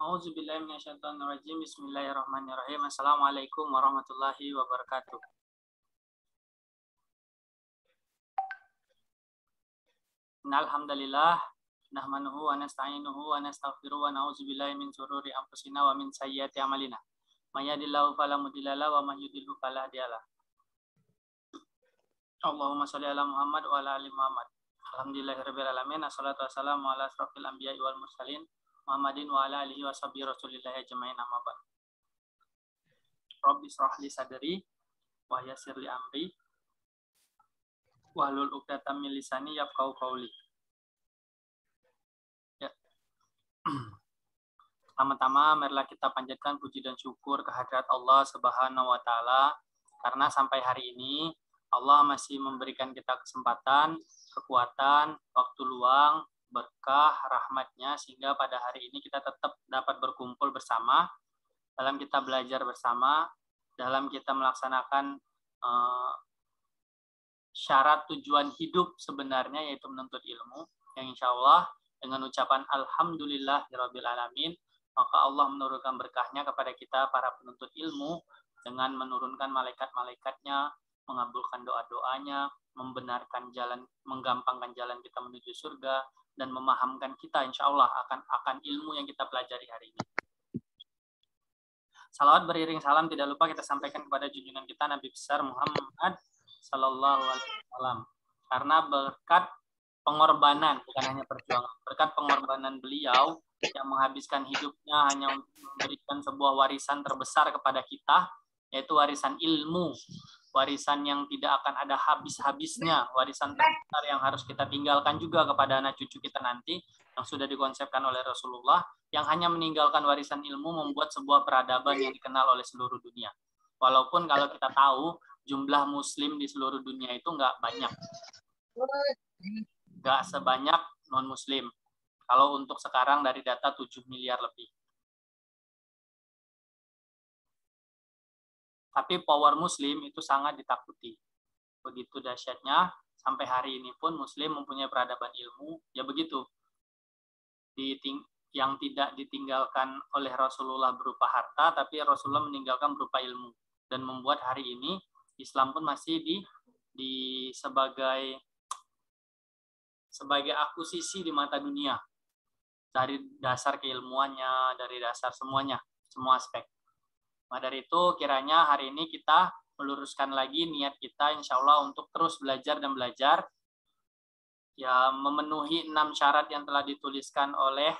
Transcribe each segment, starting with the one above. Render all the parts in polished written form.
A'udzubillahi minasyaitonirrajim. Bismillahirrahmanirrahim. Assalamualaikum warahmatullahi wabarakatuh. Innal hamdalillah nahmanuhu wa nasta'inuhu wa nastaghfiruhu wa na'udzubillahi min shururi anfusina wa min sayyiati a'malina. May yahdihillahu fala mudilla lahu wa may yudlil fala hadiyalah. Allahumma shalli ala Muhammad wa ala ali Muhammad. Alhamdulillahirabbil alamin. Assalatu wassalamu ala asrofil anbiya'i wal mursalin Muhammadin wa ala alihi wa sahbihi rasulillahi ajma'in, amma ba'd. Rabbi shrah li sadri wa yassir li amri wahlul 'uqdatam min lisani yafqahu qawli. Ya. Pertama-tama marilah kita panjatkan puji dan syukur kehadirat Allah Subhanahu wa taala karena sampai hari ini Allah masih memberikan kita kesempatan, kekuatan, waktu luang, berkah, rahmatnya, sehingga pada hari ini kita tetap dapat berkumpul bersama, dalam kita belajar bersama, dalam kita melaksanakan syarat tujuan hidup sebenarnya, yaitu menuntut ilmu, yang insya Allah dengan ucapan Alhamdulillahirabbil alamin, maka Allah menurunkan berkahnya kepada kita para penuntut ilmu dengan menurunkan malaikat-malaikatnya, mengabulkan doa-doanya, membenarkan jalan, menggampangkan jalan kita menuju surga, dan memahamkan kita insya Allah akan ilmu yang kita pelajari hari ini. Salawat beriring salam tidak lupa kita sampaikan kepada junjungan kita Nabi besar Muhammad Sallallahu Alaihi Wasallam. Karena berkat pengorbanan, bukan hanya perjuangan, berkat pengorbanan beliau yang menghabiskan hidupnya hanya untuk memberikan sebuah warisan terbesar kepada kita, yaitu warisan ilmu, warisan yang tidak akan ada habis-habisnya, warisan terbesar yang harus kita tinggalkan juga kepada anak cucu kita nanti, yang sudah dikonsepkan oleh Rasulullah, yang hanya meninggalkan warisan ilmu membuat sebuah peradaban yang dikenal oleh seluruh dunia. Walaupun kalau kita tahu jumlah muslim di seluruh dunia itu nggak banyak, nggak sebanyak non-muslim. Kalau untuk sekarang dari data 7 miliar lebih. Tapi power muslim itu sangat ditakuti. Begitu dahsyatnya, sampai hari ini pun muslim mempunyai peradaban ilmu, ya begitu. Yang tidak ditinggalkan oleh Rasulullah berupa harta, tapi Rasulullah meninggalkan berupa ilmu. Dan membuat hari ini Islam pun masih sebagai akuisisi di mata dunia. Dari dasar keilmuannya, dari dasar semuanya, semua aspek. Nah, dari itu kiranya hari ini kita meluruskan lagi niat kita insya Allah untuk terus belajar dan belajar, ya memenuhi 6 syarat yang telah dituliskan oleh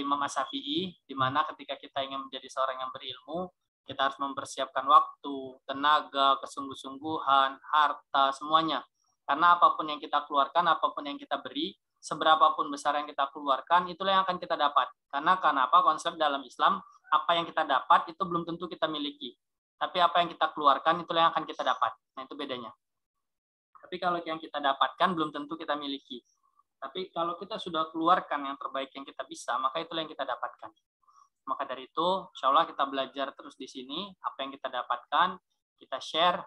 Imam Asy-Syafi'i, di mana ketika kita ingin menjadi seorang yang berilmu, kita harus mempersiapkan waktu, tenaga, kesungguh-sungguhan, harta, semuanya. Karena apapun yang kita keluarkan, apapun yang kita beri, seberapapun besar yang kita keluarkan, itulah yang akan kita dapat. Karena kenapa? Konsep dalam Islam, apa yang kita dapat itu belum tentu kita miliki. Tapi apa yang kita keluarkan itulah yang akan kita dapat. Nah, itu bedanya. Tapi kalau yang kita dapatkan belum tentu kita miliki. Tapi kalau kita sudah keluarkan yang terbaik yang kita bisa, maka itulah yang kita dapatkan. Maka dari itu, insya Allah kita belajar terus di sini. Apa yang kita dapatkan, kita share.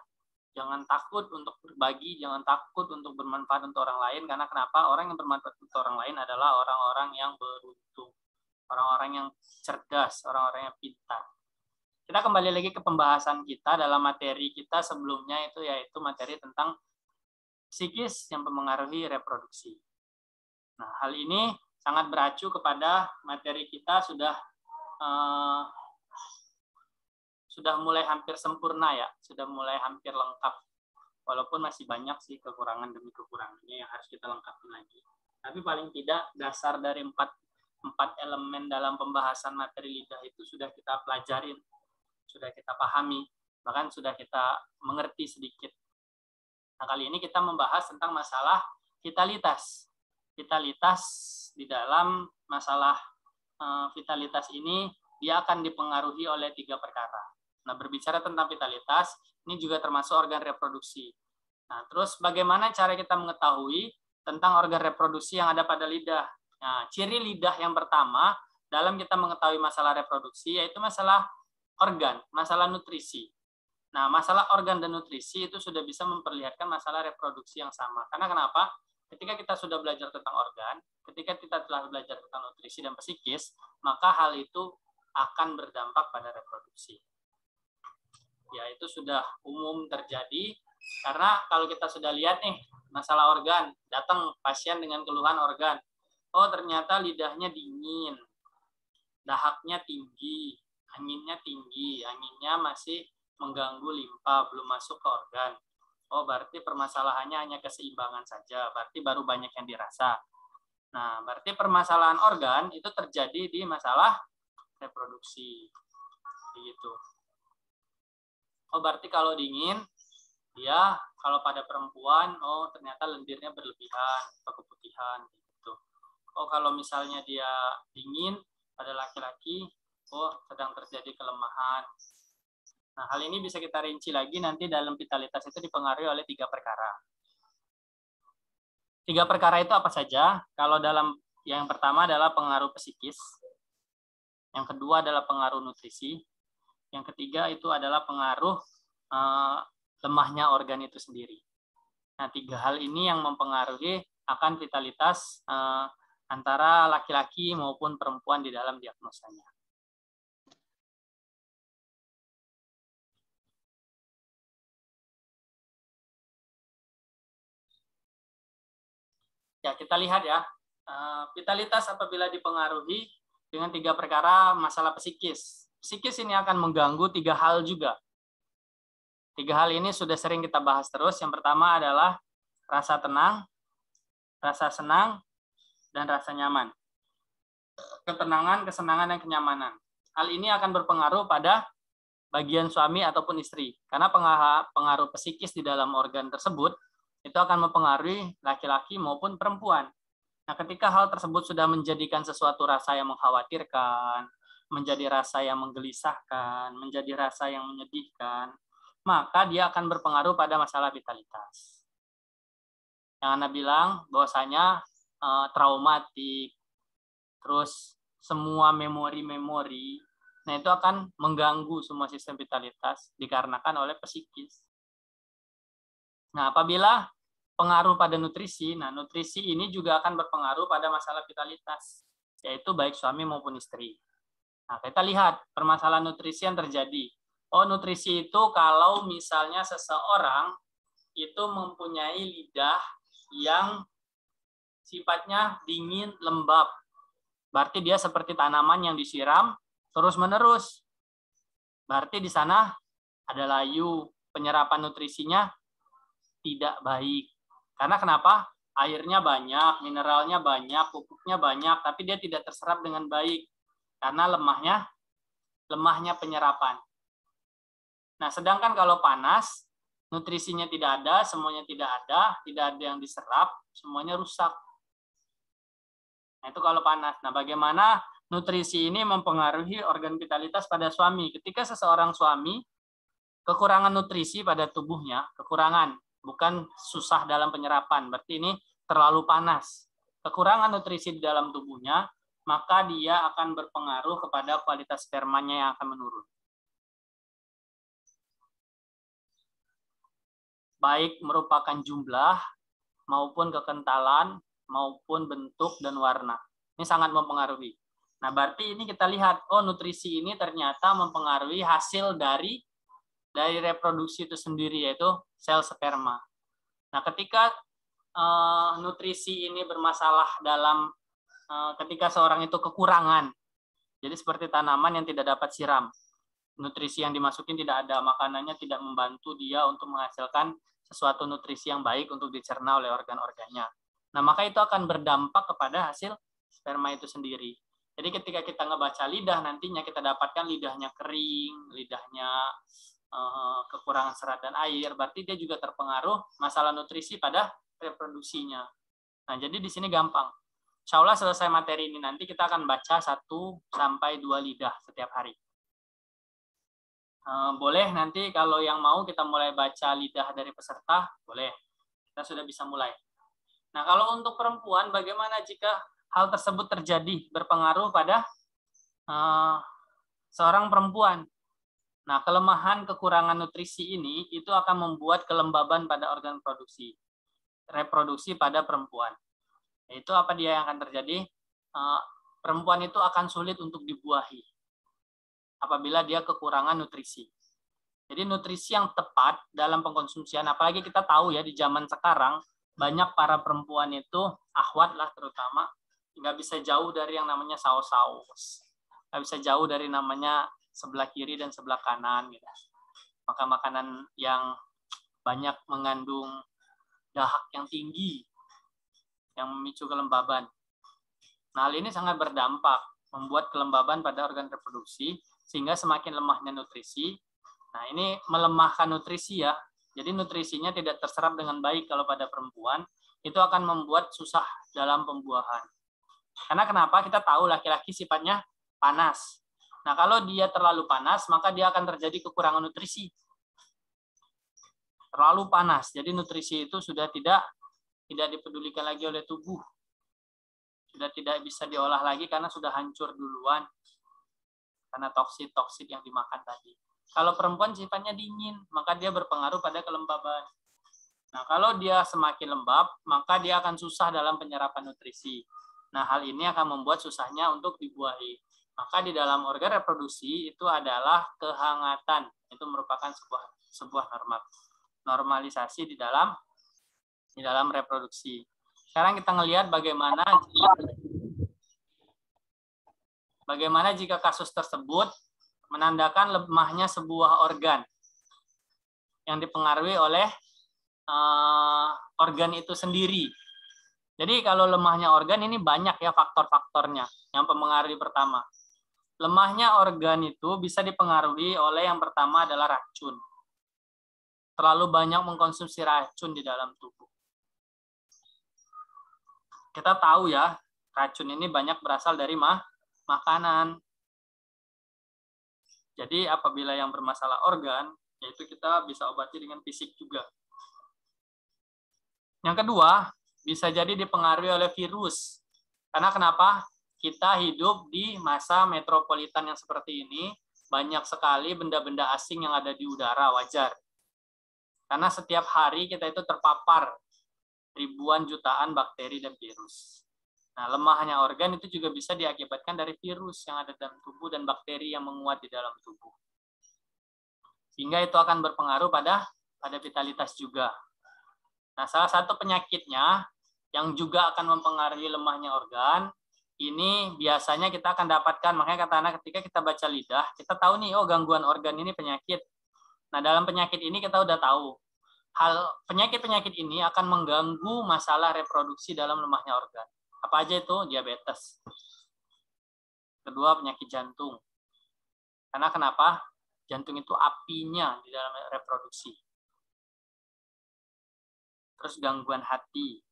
Jangan takut untuk berbagi, jangan takut untuk bermanfaat untuk orang lain. Karena kenapa? Orang yang bermanfaat untuk orang lain adalah orang-orang yang beruntung. Orang-orang yang cerdas, orang-orang yang pintar. Kita kembali lagi ke pembahasan kita dalam materi kita sebelumnya, yaitu materi tentang psikis yang mempengaruhi reproduksi. Nah, hal ini sangat beracu kepada materi kita sudah mulai hampir sempurna ya, sudah mulai hampir lengkap. Walaupun masih banyak sih kekurangan demi kekurangannya yang harus kita lengkapi lagi. Tapi paling tidak dasar dari empat elemen dalam pembahasan materi lidah itu sudah kita pelajarin, sudah kita pahami, bahkan sudah kita mengerti sedikit. Nah, kali ini kita membahas tentang masalah vitalitas. Vitalitas di dalam masalah vitalitas ini dia akan dipengaruhi oleh 3 perkara. Nah, berbicara tentang vitalitas, ini juga termasuk organ reproduksi. Nah, terus bagaimana cara kita mengetahui tentang organ reproduksi yang ada pada lidah? Nah, ciri lidah yang pertama dalam kita mengetahui masalah reproduksi yaitu masalah organ, masalah nutrisi. Nah, masalah organ dan nutrisi itu sudah bisa memperlihatkan masalah reproduksi yang sama. Karena kenapa? ketika kita sudah belajar tentang organ, ketika kita telah belajar tentang nutrisi dan psikis, maka hal itu akan berdampak pada reproduksi. Ya, itu sudah umum terjadi, karena kalau kita sudah lihat nih, masalah organ, datang pasien dengan keluhan organ, oh ternyata lidahnya dingin, dahaknya tinggi, anginnya masih mengganggu limpa, belum masuk ke organ. Oh, berarti permasalahannya hanya keseimbangan saja, berarti baru banyak yang dirasa. Nah, berarti permasalahan organ itu terjadi di masalah reproduksi. Begitu. Oh, berarti kalau dingin, dia kalau pada perempuan, oh ternyata lendirnya berlebihan atau keputihan. Gitu. Oh, kalau misalnya dia dingin pada laki-laki, oh sedang terjadi kelemahan. Nah, hal ini bisa kita rinci lagi nanti dalam vitalitas itu dipengaruhi oleh 3 perkara. 3 perkara itu apa saja? Kalau dalam yang pertama adalah pengaruh psikis, yang kedua adalah pengaruh nutrisi, yang ketiga itu adalah pengaruh lemahnya organ itu sendiri. Nah, 3 hal ini yang mempengaruhi akan vitalitas antara laki-laki maupun perempuan di dalam diagnosanya. Ya, kita lihat ya, vitalitas apabila dipengaruhi dengan 3 perkara masalah psikis. Psikis ini akan mengganggu 3 hal juga. 3 hal ini sudah sering kita bahas terus. Yang pertama adalah rasa tenang, rasa senang, dan rasa nyaman. Ketenangan, kesenangan, dan kenyamanan. Hal ini akan berpengaruh pada bagian suami ataupun istri. Karena pengaruh psikis di dalam organ tersebut itu akan mempengaruhi laki-laki maupun perempuan. Nah, ketika hal tersebut sudah menjadikan sesuatu rasa yang mengkhawatirkan, menjadi rasa yang menggelisahkan, menjadi rasa yang menyedihkan, maka dia akan berpengaruh pada masalah vitalitas. Yang Anda bilang bahwasanya traumatik, terus semua memori-memori, nah itu akan mengganggu semua sistem vitalitas dikarenakan oleh psikis. Nah, apabila pengaruh pada nutrisi, nah nutrisi ini juga akan berpengaruh pada masalah vitalitas, yaitu baik suami maupun istri. Nah, kita lihat permasalahan nutrisi yang terjadi. Oh, nutrisi itu kalau misalnya seseorang itu mempunyai lidah yang sifatnya dingin, lembab. Berarti dia seperti tanaman yang disiram terus-menerus. Berarti di sana ada layu, penyerapan nutrisinya tidak baik. Karena kenapa? Airnya banyak, mineralnya banyak, pupuknya banyak, tapi dia tidak terserap dengan baik. Karena lemahnya penyerapan. Nah, sedangkan kalau panas, nutrisinya tidak ada, semuanya tidak ada yang diserap, semuanya rusak. Nah, itu kalau panas. Nah, bagaimana nutrisi ini mempengaruhi organ vitalitas pada suami? Ketika seseorang suami kekurangan nutrisi pada tubuhnya, kekurangan, bukan susah dalam penyerapan, berarti ini terlalu panas. Kekurangan nutrisi di dalam tubuhnya, maka dia akan berpengaruh kepada kualitas spermanya yang akan menurun. Baik merupakan jumlah, maupun kekentalan, maupun bentuk dan warna. Ini sangat mempengaruhi. Nah, berarti ini kita lihat, oh nutrisi ini ternyata mempengaruhi hasil dari reproduksi itu sendiri, yaitu sel sperma. Nah, ketika nutrisi ini bermasalah dalam ketika seorang itu kekurangan, jadi seperti tanaman yang tidak dapat siram, nutrisi yang dimasukin tidak ada, makanannya tidak membantu dia untuk menghasilkan sesuatu nutrisi yang baik untuk dicerna oleh organ-organnya. Nah, maka itu akan berdampak kepada hasil sperma itu sendiri. Jadi ketika kita ngebaca lidah, nantinya kita dapatkan lidahnya kering, lidahnya kekurangan serat dan air, berarti dia juga terpengaruh masalah nutrisi pada reproduksinya. Nah, jadi di sini gampang. Insya Allah selesai materi ini nanti kita akan baca 1 sampai 2 lidah setiap hari. Boleh nanti kalau yang mau kita mulai baca lidah dari peserta, boleh. Kita sudah bisa mulai. Nah, kalau untuk perempuan, bagaimana jika hal tersebut terjadi berpengaruh pada seorang perempuan? Nah, kelemahan kekurangan nutrisi ini itu akan membuat kelembaban pada organ produksi. reproduksi pada perempuan. Yaitu apa dia yang akan terjadi? Perempuan itu akan sulit untuk dibuahi apabila dia kekurangan nutrisi. Jadi nutrisi yang tepat dalam pengkonsumsian, apalagi kita tahu ya di zaman sekarang, banyak para perempuan itu, akhwat lah terutama, nggak bisa jauh dari yang namanya saus-saus. Nggak bisa jauh dari namanya sebelah kiri dan sebelah kanan. Gitu. Maka makanan yang banyak mengandung dahak yang tinggi, yang memicu kelembaban. Nah, hal ini sangat berdampak, membuat kelembaban pada organ reproduksi, sehingga semakin lemahnya nutrisi. Nah, ini melemahkan nutrisi ya. Jadi nutrisinya tidak terserap dengan baik kalau pada perempuan, itu akan membuat susah dalam pembuahan. Karena kenapa? Kita tahu laki-laki sifatnya panas. Nah, kalau dia terlalu panas, maka dia akan terjadi kekurangan nutrisi. Terlalu panas, jadi nutrisi itu sudah tidak dipedulikan lagi oleh tubuh. Sudah tidak bisa diolah lagi karena sudah hancur duluan. Karena toksit-toksit yang dimakan tadi. Kalau perempuan sifatnya dingin, maka dia berpengaruh pada kelembaban. Nah, kalau dia semakin lembab, maka dia akan susah dalam penyerapan nutrisi. Nah, hal ini akan membuat susahnya untuk dibuahi. Maka di dalam organ reproduksi itu adalah kehangatan. Itu merupakan sebuah normalisasi di dalam reproduksi. Sekarang kita ngelihat bagaimana jika kasus tersebut menandakan lemahnya sebuah organ yang dipengaruhi oleh organ itu sendiri. Jadi kalau lemahnya organ ini banyak ya faktor-faktornya. Yang mempengaruhi pertama, lemahnya organ itu bisa dipengaruhi oleh yang pertama adalah racun. Terlalu banyak mengkonsumsi racun di dalam tubuh. Kita tahu ya, racun ini banyak berasal dari makanan. Jadi apabila yang bermasalah organ, yaitu kita bisa obati dengan fisik juga. Yang kedua, bisa jadi dipengaruhi oleh virus. Karena kenapa? Kita hidup di masa metropolitan yang seperti ini, banyak sekali benda-benda asing yang ada di udara, wajar. Karena setiap hari kita itu terpapar ribuan jutaan bakteri dan virus. Nah, lemahnya organ itu juga bisa diakibatkan dari virus yang ada dalam tubuh dan bakteri yang menguat di dalam tubuh. Sehingga itu akan berpengaruh pada vitalitas juga. Nah, salah satu penyakitnya yang juga akan mempengaruhi lemahnya organ, ini biasanya kita akan dapatkan, makanya kata anak ketika kita baca lidah, kita tahu nih, oh gangguan organ ini penyakit. Nah, dalam penyakit ini kita udah tahu, penyakit-penyakit ini akan mengganggu masalah reproduksi dalam lemahnya organ. Apa aja itu? Diabetes. Kedua, penyakit jantung. Karena kenapa? Jantung itu apinya di dalam reproduksi. Terus gangguan hati,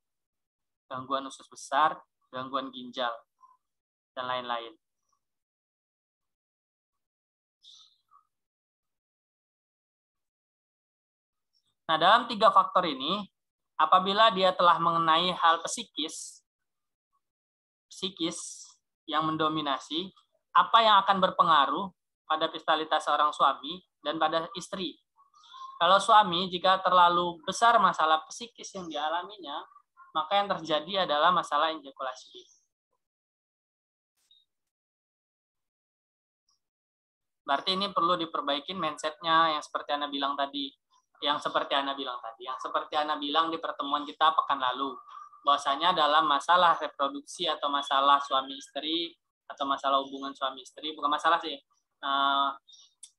gangguan usus besar, gangguan ginjal, dan lain-lain. Nah, dalam 3 faktor ini, apabila dia telah mengenai hal psikis yang mendominasi, apa yang akan berpengaruh pada vitalitas seorang suami dan pada istri. Kalau suami, jika terlalu besar masalah psikis yang dialaminya, maka yang terjadi adalah masalah ejakulasi. Berarti ini perlu diperbaiki mindset-nya yang seperti Ana bilang tadi. Yang seperti Ana bilang di pertemuan kita pekan lalu. Bahwasanya dalam masalah reproduksi atau masalah suami istri atau masalah hubungan suami istri, bukan masalah sih,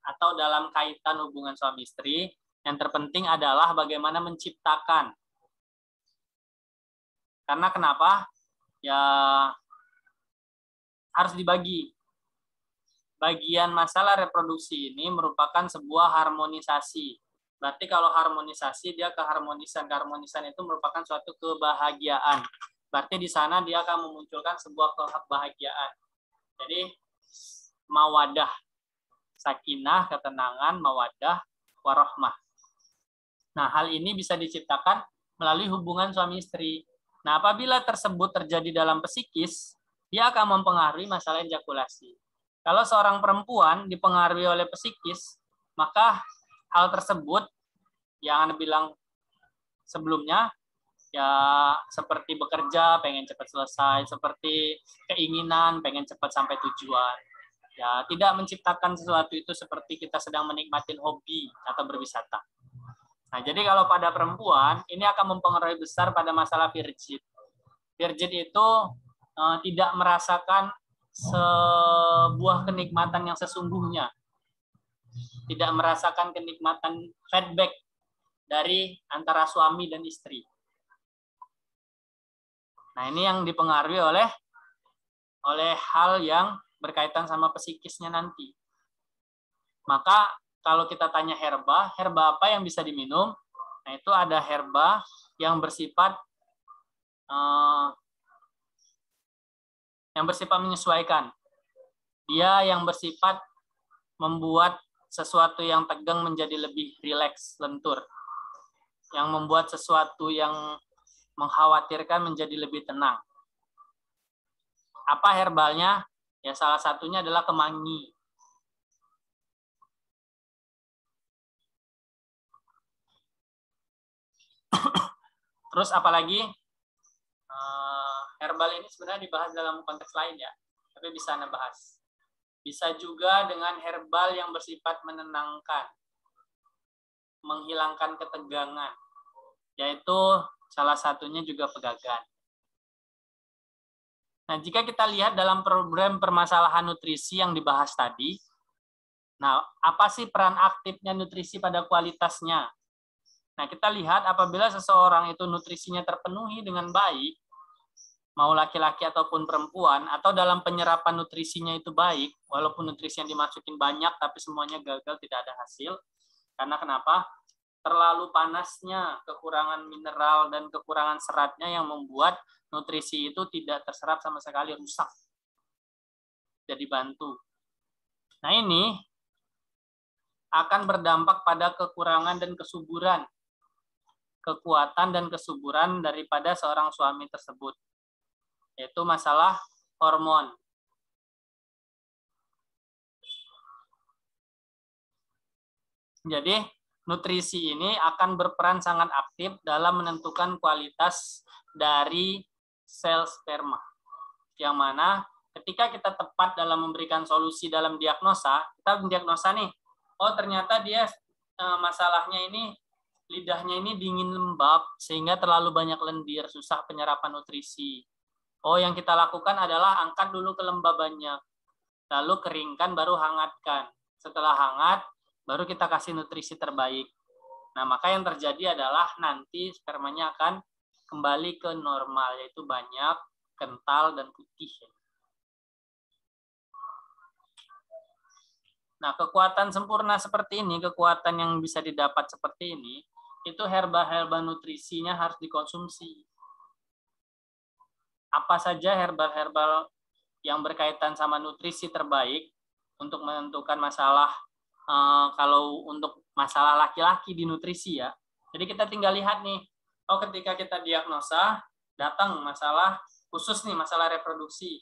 atau dalam kaitan hubungan suami istri, yang terpenting adalah bagaimana menciptakan. Karena kenapa? Ya harus dibagi. Bagian masalah reproduksi ini merupakan sebuah harmonisasi. Berarti kalau harmonisasi, dia keharmonisan itu merupakan suatu kebahagiaan. Berarti di sana dia akan memunculkan sebuah kebahagiaan. Jadi mawadah, sakinah, ketenangan, mawadah, warahmah. Nah, hal ini bisa diciptakan melalui hubungan suami istri. Nah, apabila tersebut terjadi dalam psikis, dia akan mempengaruhi masalah ejakulasi. Kalau seorang perempuan dipengaruhi oleh psikis, maka hal tersebut yang Anda bilang sebelumnya, Ya seperti bekerja pengen cepat selesai, seperti keinginan pengen cepat sampai tujuan. Ya, tidak menciptakan sesuatu itu seperti kita sedang menikmati hobi atau berwisata. Nah, jadi kalau pada perempuan ini akan mempengaruhi besar pada masalah virgin. Virgin itu tidak merasakan sebuah kenikmatan yang sesungguhnya. Tidak merasakan kenikmatan feedback dari antara suami dan istri. Nah, ini yang dipengaruhi oleh hal yang berkaitan sama psikisnya nanti. Maka kalau kita tanya herba apa yang bisa diminum? Nah, itu ada herba yang bersifat menyesuaikan. Dia yang bersifat membuat sesuatu yang tegang menjadi lebih rileks, lentur. Yang membuat sesuatu yang mengkhawatirkan menjadi lebih tenang. Apa herbalnya? Ya salah satunya adalah kemangi. Terus apalagi? Herbal ini sebenarnya dibahas dalam konteks lain ya, tapi bisa Anda bahas. Bisa juga dengan herbal yang bersifat menenangkan, menghilangkan ketegangan, yaitu salah satunya juga pegagan. Nah, jika kita lihat dalam program permasalahan nutrisi yang dibahas tadi, nah, apa sih peran aktifnya nutrisi pada kualitasnya? Nah, kita lihat apabila seseorang itu nutrisinya terpenuhi dengan baik, mau laki-laki ataupun perempuan, atau dalam penyerapan nutrisinya itu baik, walaupun nutrisi yang dimasukin banyak, tapi semuanya gagal, tidak ada hasil. Karena kenapa? Terlalu panasnya, kekurangan mineral dan kekurangan seratnya yang membuat nutrisi itu tidak terserap sama sekali, rusak. Jadi bantu. Nah, ini akan berdampak pada kekurangan dan kesuburan, kekuatan dan kesuburan daripada seorang suami tersebut, yaitu masalah hormon. Jadi, nutrisi ini akan berperan sangat aktif dalam menentukan kualitas dari sel sperma. Yang mana ketika kita tepat dalam memberikan solusi dalam diagnosa, kita mendiagnosa nih, oh ternyata dia masalahnya ini lidahnya ini dingin lembab sehingga terlalu banyak lendir, susah penyerapan nutrisi. Oh, yang kita lakukan adalah angkat dulu kelembabannya, lalu keringkan baru hangatkan. Setelah hangat baru kita kasih nutrisi terbaik. Nah, maka yang terjadi adalah nanti spermanya akan kembali ke normal, yaitu banyak, kental, dan putih. Nah, kekuatan sempurna seperti ini, kekuatan yang bisa didapat seperti ini, itu herba-herba nutrisinya harus dikonsumsi. Apa saja herbal-herbal yang berkaitan sama nutrisi terbaik untuk menentukan masalah, kalau untuk masalah laki-laki di nutrisi ya. Jadi kita tinggal lihat nih, oh ketika kita diagnosa, datang masalah khusus nih, masalah reproduksi.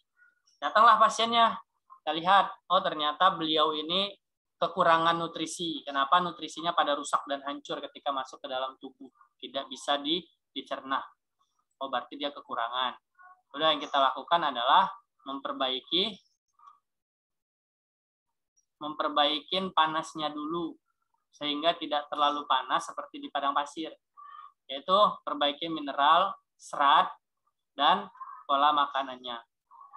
Datanglah pasiennya, kita lihat, oh ternyata beliau ini kekurangan nutrisi. Kenapa? Nutrisinya pada rusak dan hancur ketika masuk ke dalam tubuh. Tidak bisa dicerna. Oh berarti dia kekurangan. Udah, yang kita lakukan adalah memperbaikin panasnya dulu sehingga tidak terlalu panas seperti di padang pasir, yaitu perbaiki mineral, serat, dan pola makanannya.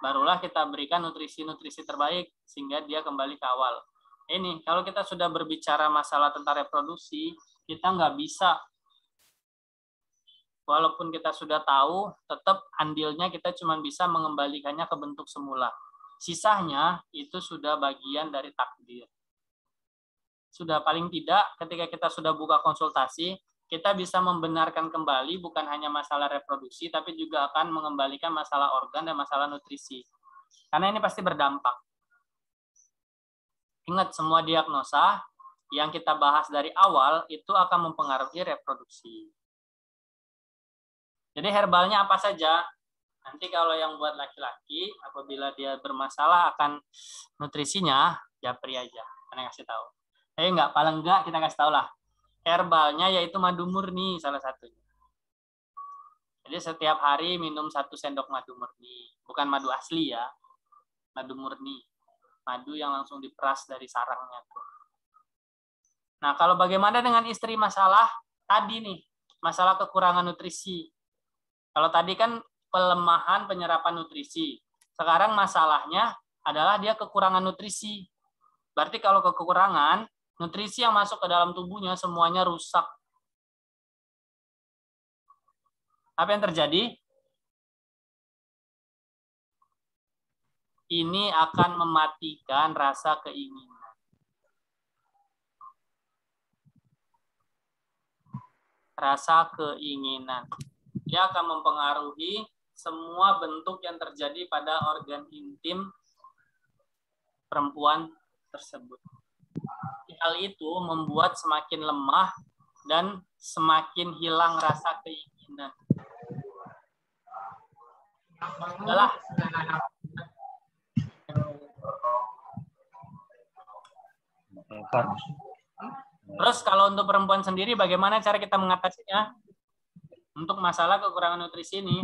Barulah kita berikan nutrisi-nutrisi terbaik sehingga dia kembali ke awal. Ini kalau kita sudah berbicara masalah tentang reproduksi, kita nggak bisa, walaupun kita sudah tahu, tetap andilnya kita cuma bisa mengembalikannya ke bentuk semula. Sisanya itu sudah bagian dari takdir. Sudah paling tidak ketika kita sudah buka konsultasi, kita bisa membenarkan kembali bukan hanya masalah reproduksi, tapi juga akan mengembalikan masalah organ dan masalah nutrisi. Karena ini pasti berdampak. Ingat, semua diagnosa yang kita bahas dari awal itu akan mempengaruhi reproduksi. Jadi herbalnya apa saja? Nanti kalau yang buat laki-laki, apabila dia bermasalah akan nutrisinya, japri aja. Karena kasih tahu. Enggak, paling enggak kita kasih tahu lah. Herbalnya yaitu madu murni salah satunya. Jadi setiap hari minum 1 sendok madu murni. Bukan madu asli ya. Madu murni. Madu yang langsung diperas dari sarangnya tuh. Nah, kalau bagaimana dengan istri masalah tadi nih, masalah kekurangan nutrisi. Kalau tadi kan pelemahan penyerapan nutrisi. Sekarang masalahnya adalah dia kekurangan nutrisi. Berarti kalau kekurangan, nutrisi yang masuk ke dalam tubuhnya semuanya rusak. Apa yang terjadi? Ini akan mematikan rasa keinginan. Rasa keinginan. Dia akan mempengaruhi semua bentuk yang terjadi pada organ intim perempuan tersebut. Hal itu membuat semakin lemah dan semakin hilang rasa keinginan. Adalah terus kalau untuk perempuan sendiri bagaimana cara kita mengatasinya? Untuk masalah kekurangan nutrisi ini,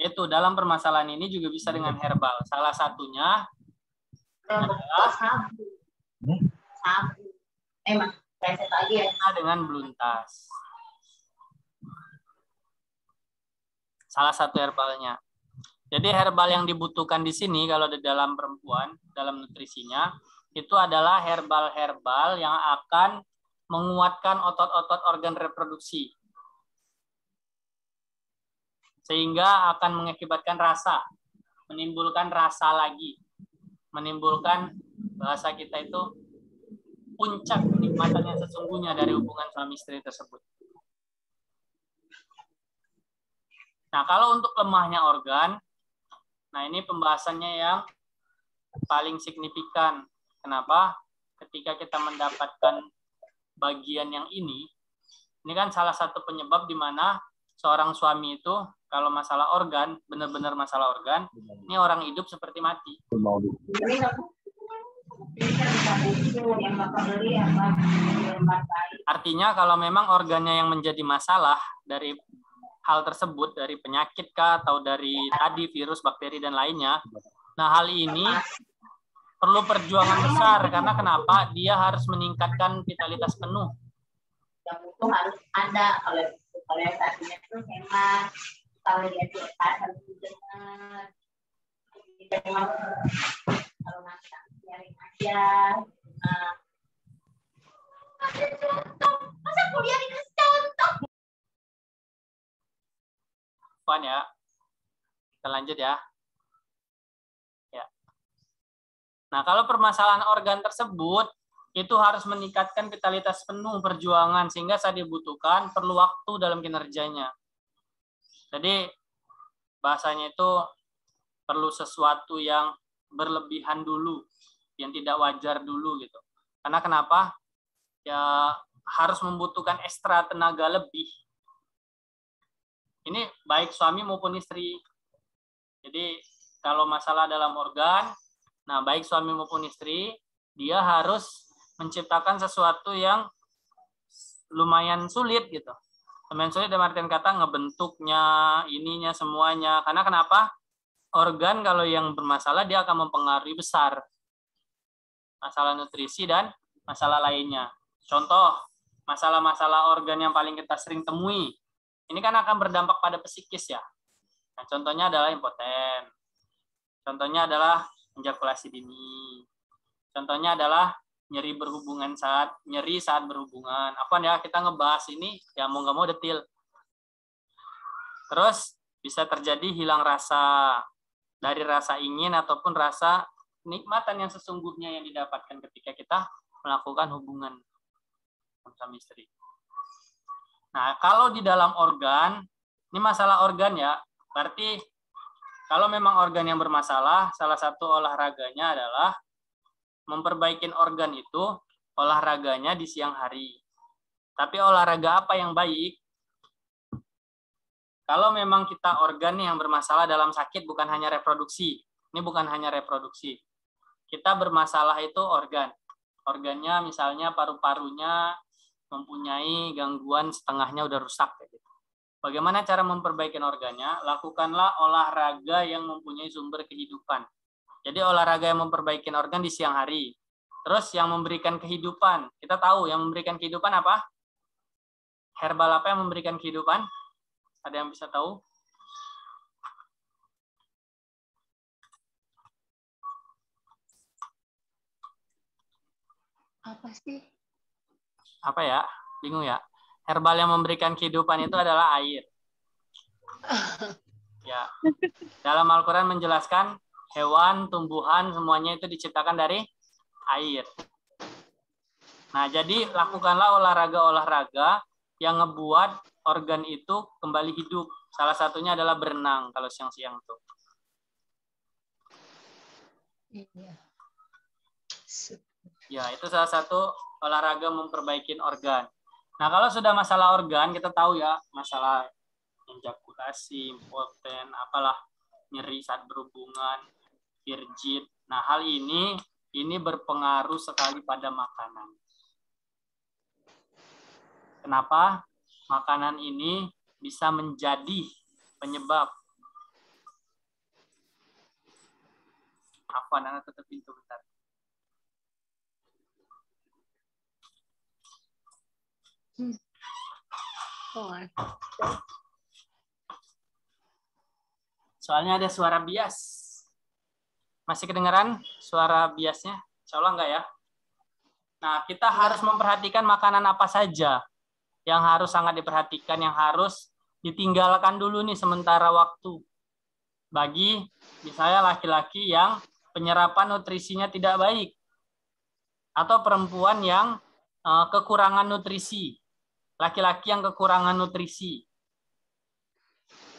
itu dalam permasalahan ini juga bisa dengan herbal. Salah satunya adalah dengan beluntas. Salah satu herbalnya. Jadi herbal yang dibutuhkan di sini kalau di dalam perempuan, dalam nutrisinya, itu adalah herbal-herbal yang akan menguatkan otot-otot organ reproduksi. Sehingga akan mengakibatkan rasa, menimbulkan rasa lagi. Menimbulkan bahasa kita itu puncak kenikmatan yang sesungguhnya dari hubungan suami istri tersebut. Nah, kalau untuk lemahnya organ, nah ini pembahasannya yang paling signifikan. Kenapa? Ketika kita mendapatkan bagian yang ini kan salah satu penyebab di mana seorang suami itu kalau masalah organ, benar-benar masalah organ, ini orang hidup seperti mati. Artinya kalau memang organnya yang menjadi masalah dari hal tersebut, dari penyakit kah, atau dari tadi virus, bakteri, dan lainnya, nah hal ini perlu perjuangan besar, karena kenapa? Dia harus meningkatkan vitalitas penuh. Yang itu harus ada, kalau yang tadinya itu hemat, kalau dia cepat harus didengar, kalau nggak biarin aja. Masa kuliah dikasih contoh? Puan ya, kita lanjut ya. Nah, kalau permasalahan organ tersebut, itu harus meningkatkan vitalitas penuh perjuangan, sehingga saat dibutuhkan perlu waktu dalam kinerjanya. Jadi, bahasanya itu perlu sesuatu yang berlebihan dulu, yang tidak wajar dulu gitu. Karena kenapa? Ya, harus membutuhkan ekstra tenaga lebih. Ini baik suami maupun istri. Jadi, kalau masalah dalam organ, nah, baik suami maupun istri, dia harus menciptakan sesuatu yang lumayan sulit gitu. Lumayan sulit dalam artian kata ngebentuknya, ininya, semuanya. Karena kenapa? Organ kalau yang bermasalah dia akan mempengaruhi besar masalah nutrisi dan masalah lainnya. Contoh, masalah-masalah organ yang paling kita sering temui. Ini kan akan berdampak pada psikis ya. Nah, contohnya adalah impoten. Contohnya adalah ejakulasi dini. Contohnya adalah nyeri saat berhubungan. Apa ya, kita ngebahas ini ya mau nggak mau detil. Terus bisa terjadi hilang rasa, dari rasa ingin ataupun rasa nikmatan yang sesungguhnya yang didapatkan ketika kita melakukan hubungan suami istri. Nah, kalau di dalam organ, ini masalah organ ya, berarti kalau memang organ yang bermasalah, salah satu olahraganya adalah memperbaiki organ itu, olahraganya di siang hari. Tapi olahraga apa yang baik? Kalau memang kita organ yang bermasalah dalam sakit, bukan hanya reproduksi. Ini bukan hanya reproduksi. Kita bermasalah itu organ. Organnya misalnya paru-parunya mempunyai gangguan, setengahnya udah rusak. Bagaimana cara memperbaiki organnya? Lakukanlah olahraga yang mempunyai sumber kehidupan. Jadi olahraga yang memperbaiki organ di siang hari. Terus yang memberikan kehidupan. Kita tahu yang memberikan kehidupan apa? Herbal apa yang memberikan kehidupan? Ada yang bisa tahu? Apa sih? Apa ya? Bingung ya? Herbal yang memberikan kehidupan itu adalah air. Ya. Dalam Al-Quran menjelaskan hewan, tumbuhan, semuanya itu diciptakan dari air. Nah, jadi lakukanlah olahraga-olahraga yang ngebuat organ itu kembali hidup. Salah satunya adalah berenang kalau siang-siang tuh. Iya. Ya, itu salah satu olahraga memperbaiki organ. Nah, kalau sudah masalah organ, kita tahu ya, masalah ejakulasi, impoten, apalah, nyeri saat berhubungan, virgin. Nah, hal ini berpengaruh sekali pada makanan. Kenapa? Makanan ini bisa menjadi penyebab. Afwan, anak tutup pintu bentar. Soalnya ada suara bias. Masih kedengaran suara biasnya? Insya Allah enggak ya? Nah, kita harus memperhatikan makanan apa saja yang harus sangat diperhatikan, yang harus ditinggalkan dulu nih sementara waktu. Bagi misalnya laki-laki yang penyerapan nutrisinya tidak baik. Atau perempuan yang kekurangan nutrisi. Laki-laki yang kekurangan nutrisi.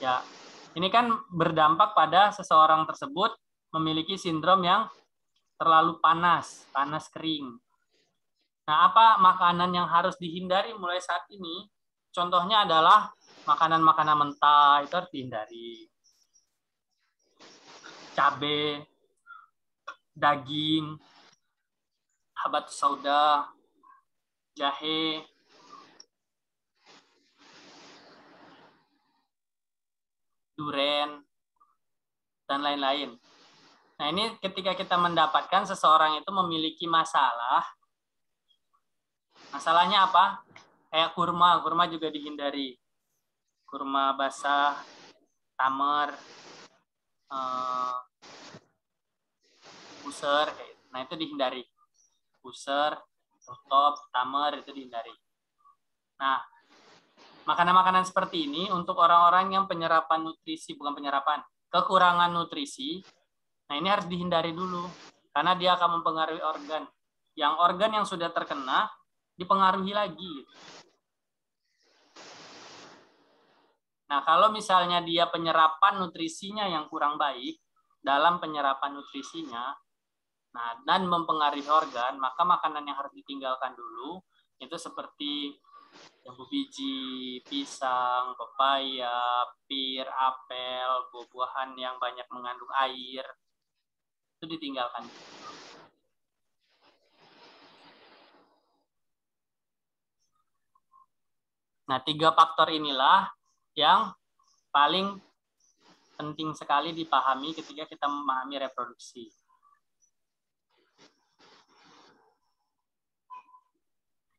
Ya, ini kan berdampak pada seseorang tersebut memiliki sindrom yang terlalu panas kering. Nah, apa makanan yang harus dihindari mulai saat ini? Contohnya adalah makanan-makanan mentah, itu harus dihindari. Cabai, daging, habatus sauda, jahe, duren, dan lain-lain. Nah, ini ketika kita mendapatkan seseorang itu memiliki masalah. Masalahnya apa? Kayak kurma juga dihindari. Kurma basah, tamer, puser, nah itu dihindari. Puser, rutop, tamer itu dihindari. Nah, makanan-makanan seperti ini untuk orang-orang yang penyerapan nutrisi, bukan penyerapan, kekurangan nutrisi, nah ini harus dihindari dulu. Karena dia akan mempengaruhi organ. Yang organ yang sudah terkena, dipengaruhi lagi. Nah, kalau misalnya dia penyerapan nutrisinya yang kurang baik, dalam penyerapan nutrisinya, nah, dan mempengaruhi organ, maka makanan yang harus ditinggalkan dulu, itu seperti jambu biji, pisang, pepaya, pir, apel, buah-buahan yang banyak mengandung air, itu ditinggalkan. Nah, 3 faktor inilah yang paling penting sekali dipahami ketika kita memahami reproduksi.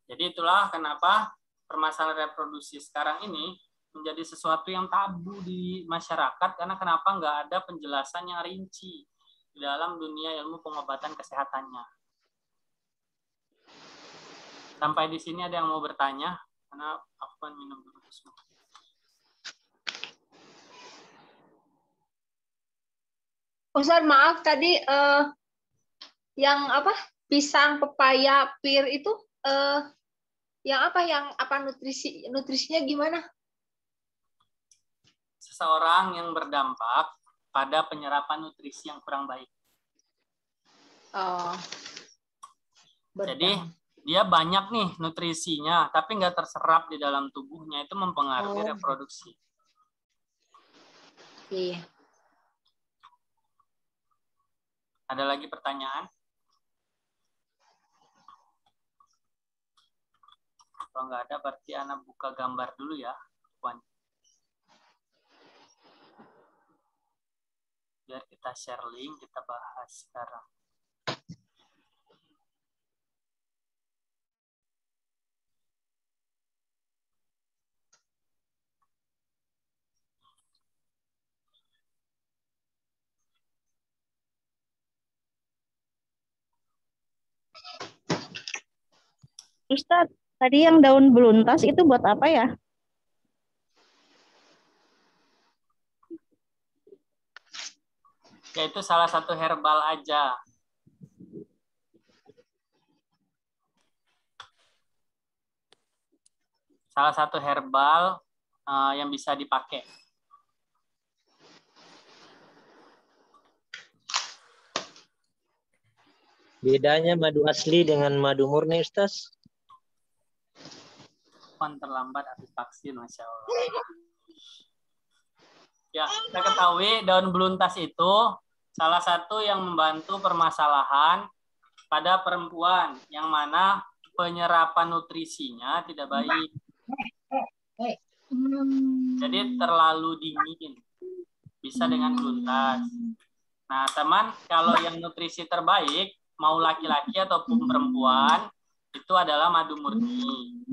Jadi itulah kenapa permasalahan reproduksi sekarang ini menjadi sesuatu yang tabu di masyarakat, karena kenapa nggak ada penjelasan yang rinci di dalam dunia ilmu pengobatan kesehatannya. Sampai di sini ada yang mau bertanya? Karena aku kan minum dulu. Ustaz, maaf tadi yang apa? Pisang, pepaya, pir itu yang apa nutrisinya gimana? Seseorang yang berdampak pada penyerapan nutrisi yang kurang baik. Oh. Jadi dia banyak nih nutrisinya, tapi nggak terserap di dalam tubuhnya, itu mempengaruhi reproduksi. Iya. Ada lagi pertanyaan? Kalau nggak ada, berarti Ana buka gambar dulu ya, Puan. Biar kita share link, kita bahas sekarang. Ustadz, tadi yang daun beluntas itu buat apa ya? Ya itu salah satu herbal aja. Salah satu herbal yang bisa dipakai. Bedanya madu asli dengan madu murni, Ustaz? Kapan terlambat habis vaksin, Masya Allah. Ya, kita ketahui daun beluntas itu salah satu yang membantu permasalahan pada perempuan yang mana penyerapan nutrisinya tidak baik. Jadi terlalu dingin. Bisa dengan beluntas. Nah, teman, kalau yang nutrisi terbaik, mau laki-laki ataupun perempuan, itu adalah madu murni.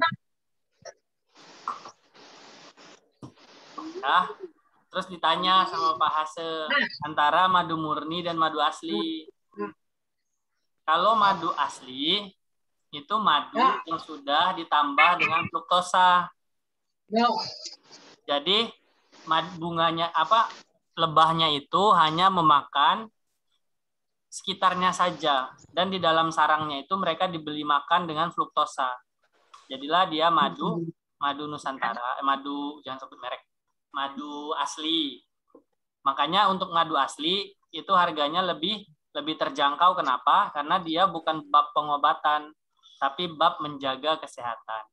Nah, terus ditanya sama Pak Hase, antara madu murni dan madu asli. Kalau madu asli, itu madu yang sudah ditambah dengan fruktosa. Jadi, bunganya lebahnya itu hanya memakan sekitarnya saja, dan di dalam sarangnya itu mereka diberi makan dengan fruktosa. Jadilah dia madu Nusantara, jangan sebut merek, madu asli. Makanya untuk madu asli itu harganya lebih terjangkau. Kenapa? Karena dia bukan bab pengobatan, tapi bab menjaga kesehatan.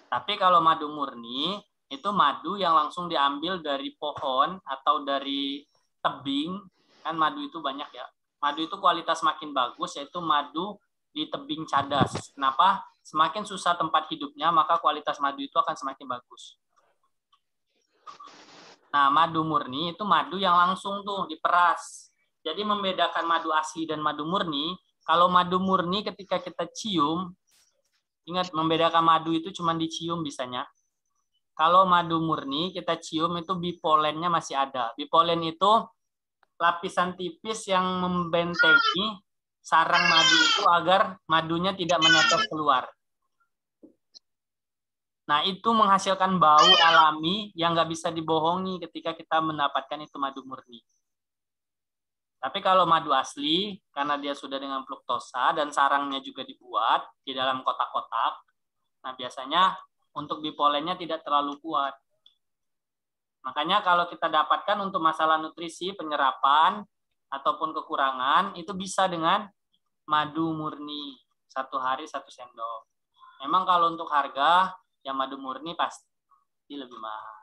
Tapi kalau madu murni itu madu yang langsung diambil dari pohon atau dari tebing. Kan madu itu banyak ya. Madu itu kualitas makin bagus, yaitu madu di tebing cadas. Kenapa? Semakin susah tempat hidupnya, maka kualitas madu itu akan semakin bagus. Nah, madu murni itu madu yang langsung tuh diperas. Jadi membedakan madu asli dan madu murni, kalau madu murni ketika kita cium, ingat membedakan madu itu cuma dicium bisanya. Kalau madu murni kita cium itu bipolennya masih ada. Bipolen itu lapisan tipis yang membentengi sarang madu itu agar madunya tidak menetes keluar. Nah, itu menghasilkan bau alami yang nggak bisa dibohongi ketika kita mendapatkan itu madu murni. Tapi kalau madu asli, karena dia sudah dengan fruktosa dan sarangnya juga dibuat di dalam kotak-kotak, nah biasanya untuk bipolennya tidak terlalu kuat. Makanya kalau kita dapatkan untuk masalah nutrisi, penyerapan, ataupun kekurangan, itu bisa dengan madu murni. 1 hari 1 sendok. Memang kalau untuk harga, yang madu murni pasti lebih mahal.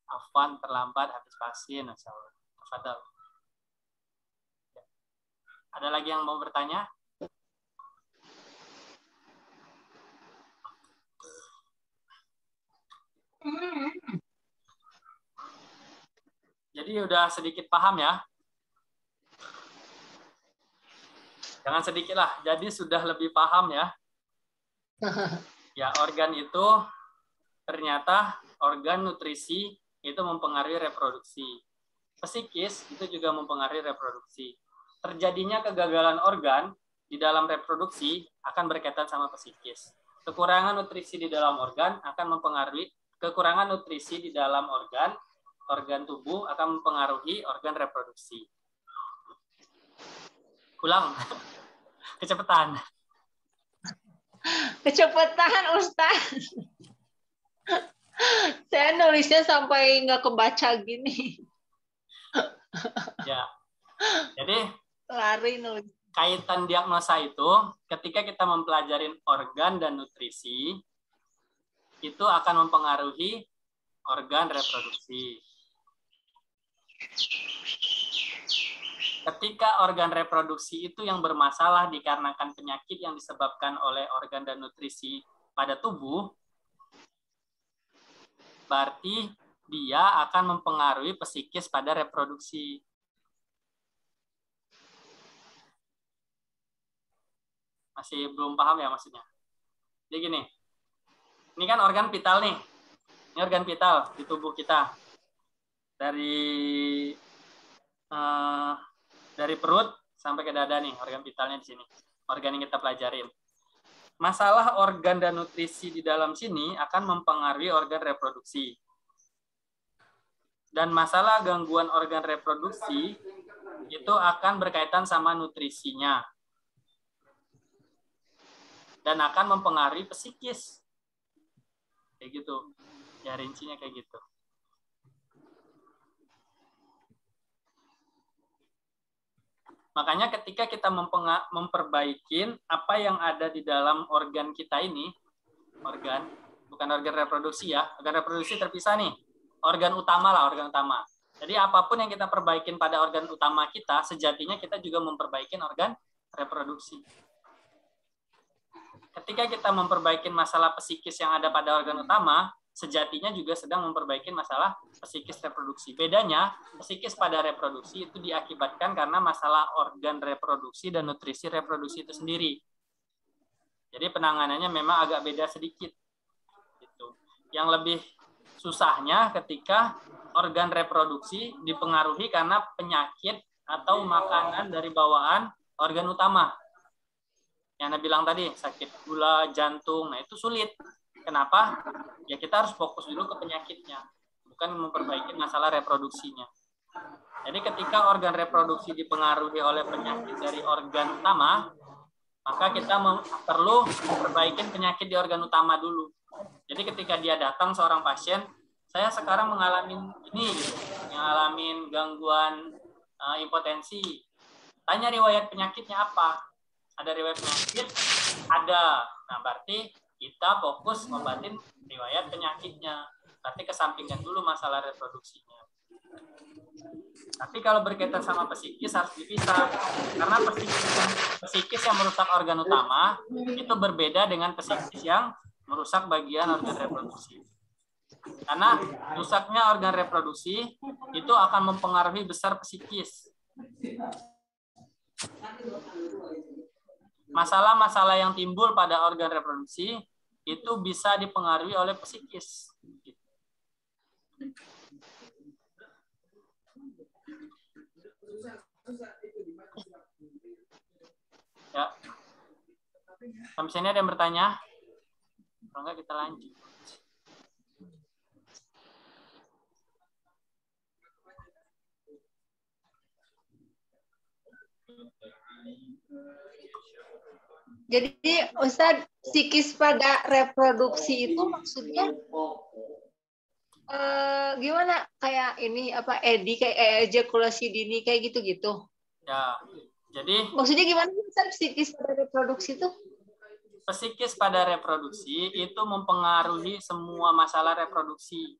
Afwan terlambat habis vaksin. Tafadhal. Ada lagi yang mau bertanya? Jadi udah sedikit paham ya? Jangan sedikit lah, jadi sudah lebih paham ya? Ya, organ itu ternyata organ nutrisi itu mempengaruhi reproduksi. Psikis itu juga mempengaruhi reproduksi. Terjadinya kegagalan organ di dalam reproduksi akan berkaitan sama psikis. Kekurangan nutrisi di dalam organ akan mempengaruhi kekurangan nutrisi di dalam organ tubuh akan mempengaruhi organ reproduksi. Ulang. Kecepatan. Kecepatan, Ustaz. Saya nulisnya sampai nggak kebaca gini. Ya. Jadi Lari nulis. kaitan diagnosa itu ketika kita mempelajari organ dan nutrisi itu akan mempengaruhi organ reproduksi. Ketika organ reproduksi itu yang bermasalah dikarenakan penyakit yang disebabkan oleh organ dan nutrisi pada tubuh, berarti dia akan mempengaruhi psikis pada reproduksi. Masih belum paham ya maksudnya? Jadi gini, ini kan organ vital nih. Ini organ vital di tubuh kita. Dari perut sampai ke dada nih, organ vitalnya di sini. Organ yang kita pelajarin. Masalah organ dan nutrisi di dalam sini akan mempengaruhi organ reproduksi. Dan masalah gangguan organ reproduksi itu akan berkaitan sama nutrisinya. Dan akan mempengaruhi psikis. Kayak gitu. Ya rincinya kayak gitu. Makanya ketika kita memperbaiki apa yang ada di dalam organ kita ini, bukan organ reproduksi ya, organ reproduksi terpisah nih, organ utama lah, organ utama. Jadi apapun yang kita perbaikin pada organ utama kita, sejatinya kita juga memperbaiki organ reproduksi. Ketika kita memperbaiki masalah psikis yang ada pada organ utama, sejatinya juga sedang memperbaiki masalah psikis reproduksi. Bedanya, psikis pada reproduksi itu diakibatkan karena masalah organ reproduksi dan nutrisi reproduksi itu sendiri. Jadi penanganannya memang agak beda sedikit. Gitu. Yang lebih susahnya ketika organ reproduksi dipengaruhi karena penyakit atau makanan dari bawaan organ utama. Yang Anda bilang tadi, sakit gula, jantung, nah itu sulit. Kenapa? Ya kita harus fokus dulu ke penyakitnya, bukan memperbaiki masalah reproduksinya. Jadi ketika organ reproduksi dipengaruhi oleh penyakit dari organ utama, maka kita perlu memperbaiki penyakit di organ utama dulu. Jadi ketika dia datang seorang pasien, saya sekarang mengalami ini, mengalami gangguan impotensi. Tanya riwayat penyakitnya apa? Ada riwayat penyakit? Ada. Nah, berarti kita fokus ngobatin riwayat penyakitnya. Berarti kesampingkan dulu masalah reproduksinya. Tapi kalau berkaitan sama psikis harus dipisah. Karena psikis yang merusak organ utama itu berbeda dengan psikis yang merusak bagian organ reproduksi. Karena rusaknya organ reproduksi itu akan mempengaruhi besar psikis. Masalah-masalah yang timbul pada organ reproduksi itu bisa dipengaruhi oleh psikis. Ya. Sampai sini ada yang bertanya? Kalau enggak kita lanjut. Jadi Ustadz, psikis pada reproduksi itu maksudnya gimana? Kayak ini apa EDI, kayak ejakulasi dini kayak gitu-gitu. Ya. Jadi maksudnya gimana Ustadz psikis pada reproduksi itu? Psikis pada reproduksi itu mempengaruhi semua masalah reproduksi.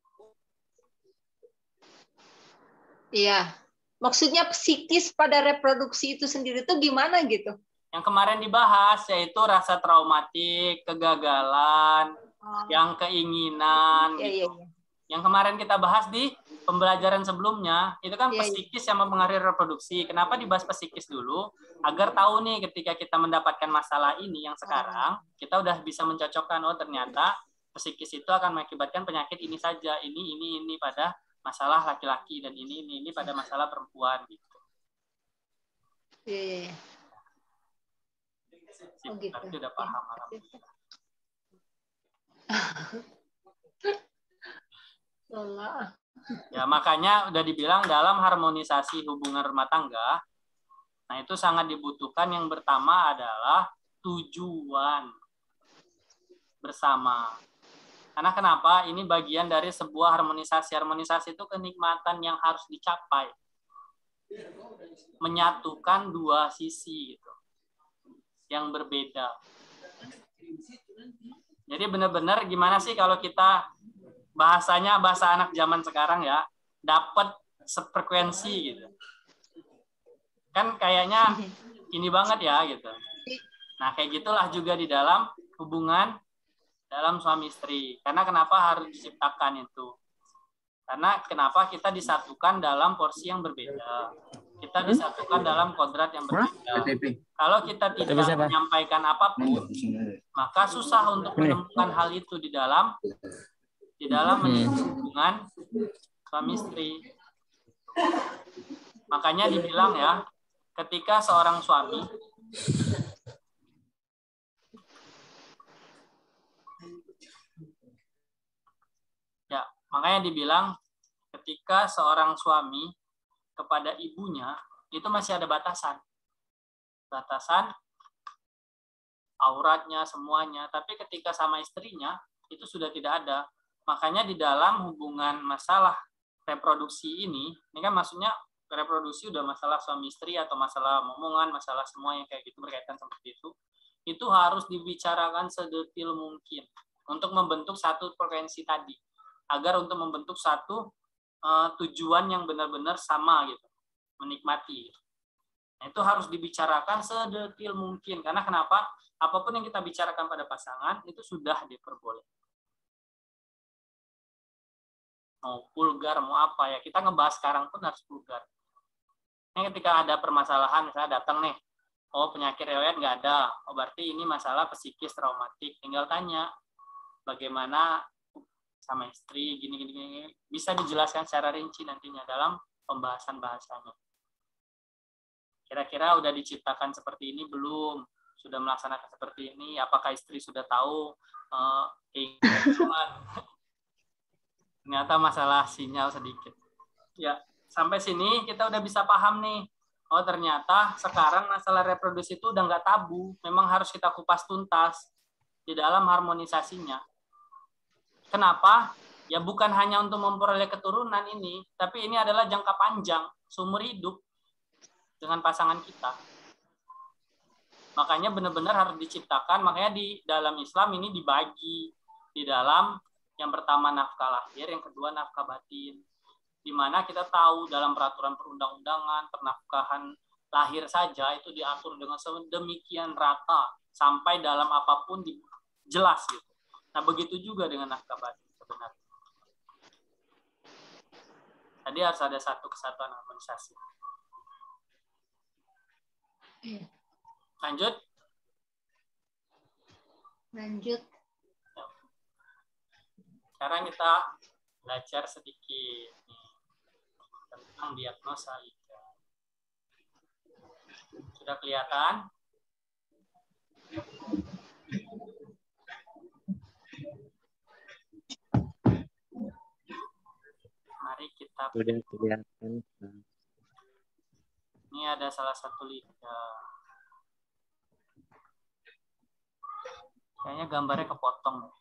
Iya. Maksudnya psikis pada reproduksi itu sendiri itu gimana gitu? Yang kemarin dibahas yaitu rasa traumatik, kegagalan, yang keinginan, gitu. Iya. Yang kemarin kita bahas di pembelajaran sebelumnya, itu kan psikis yang mempengaruhi reproduksi. Kenapa dibahas psikis dulu? Agar tahu nih ketika kita mendapatkan masalah ini yang sekarang, kita udah bisa mencocokkan, oh ternyata psikis itu akan mengakibatkan penyakit ini saja, ini pada masalah laki-laki, dan ini pada masalah perempuan gitu. Iya. Oh, gitu. Tapi udah paham. Ya makanya udah dibilang dalam harmonisasi hubungan rumah tangga, nah itu sangat dibutuhkan yang pertama adalah tujuan bersama. Karena kenapa? Ini bagian dari sebuah harmonisasi. Harmonisasi itu kenikmatan yang harus dicapai. Menyatukan dua sisi gitu, yang berbeda. Jadi benar-benar gimana sih kalau kita bahasanya bahasa anak zaman sekarang ya, dapat sefrekuensi gitu. Kan kayaknya ini banget ya gitu. Nah, kayak gitulah juga di dalam hubungan dalam suami istri. Karena kenapa harus diciptakan itu? Karena kenapa kita disatukan dalam porsi yang berbeda. Kita disatukan dalam kodrat yang berbeda. Kalau kita tidak menyampaikan apapun, maka susah untuk menemukan hal itu di dalam hubungan suami istri. Makanya dibilang ya, ketika seorang suami makanya dibilang ketika seorang suami kepada ibunya itu masih ada batasan auratnya semuanya, tapi ketika sama istrinya itu sudah tidak ada. Makanya di dalam hubungan masalah reproduksi ini kan maksudnya reproduksi udah masalah suami istri atau masalah momongan, masalah semua yang kayak gitu berkaitan seperti itu harus dibicarakan sedetil mungkin untuk membentuk satu frekuensi tadi, agar untuk membentuk satu tujuan yang benar-benar sama gitu, menikmati. Nah, itu harus dibicarakan sedetil mungkin, karena kenapa? Apapun yang kita bicarakan pada pasangan itu sudah diperbolehkan. Mau vulgar, mau apa ya, kita ngebahas sekarang pun harus vulgar. Ini ketika ada permasalahan, misalnya datang nih, oh penyakit riwayat nggak ada, oh berarti ini masalah psikis traumatik, tinggal tanya bagaimana sama istri, gini, bisa dijelaskan secara rinci nantinya dalam pembahasan bahasanya. Kira-kira udah diciptakan seperti ini belum? Sudah melaksanakan seperti ini? Apakah istri sudah tahu ternyata masalah sinyal sedikit. Ya, sampai sini kita udah bisa paham nih. Oh ternyata sekarang masalah reproduksi itu udah nggak tabu. Memang harus kita kupas tuntas di dalam harmonisasinya. Kenapa? Ya bukan hanya untuk memperoleh keturunan ini, tapi ini adalah jangka panjang, seumur hidup dengan pasangan kita. Makanya benar-benar harus diciptakan, makanya di dalam Islam ini dibagi di dalam yang pertama nafkah lahir, yang kedua nafkah batin. Di mana kita tahu dalam peraturan perundang-undangan, pernafkahan lahir saja itu diatur dengan sedemikian rata, sampai dalam apapun jelas gitu. Nah, begitu juga dengan nafkah batin sebenarnya. Tadi harus ada satu kesatuan harmonisasi. Lanjut. Sekarang kita belajar sedikit tentang diagnosa lidah. Sudah kelihatan? Mari kita. Sudah kelihatan. Ini ada salah satu lidah. Kayaknya gambarnya kepotong.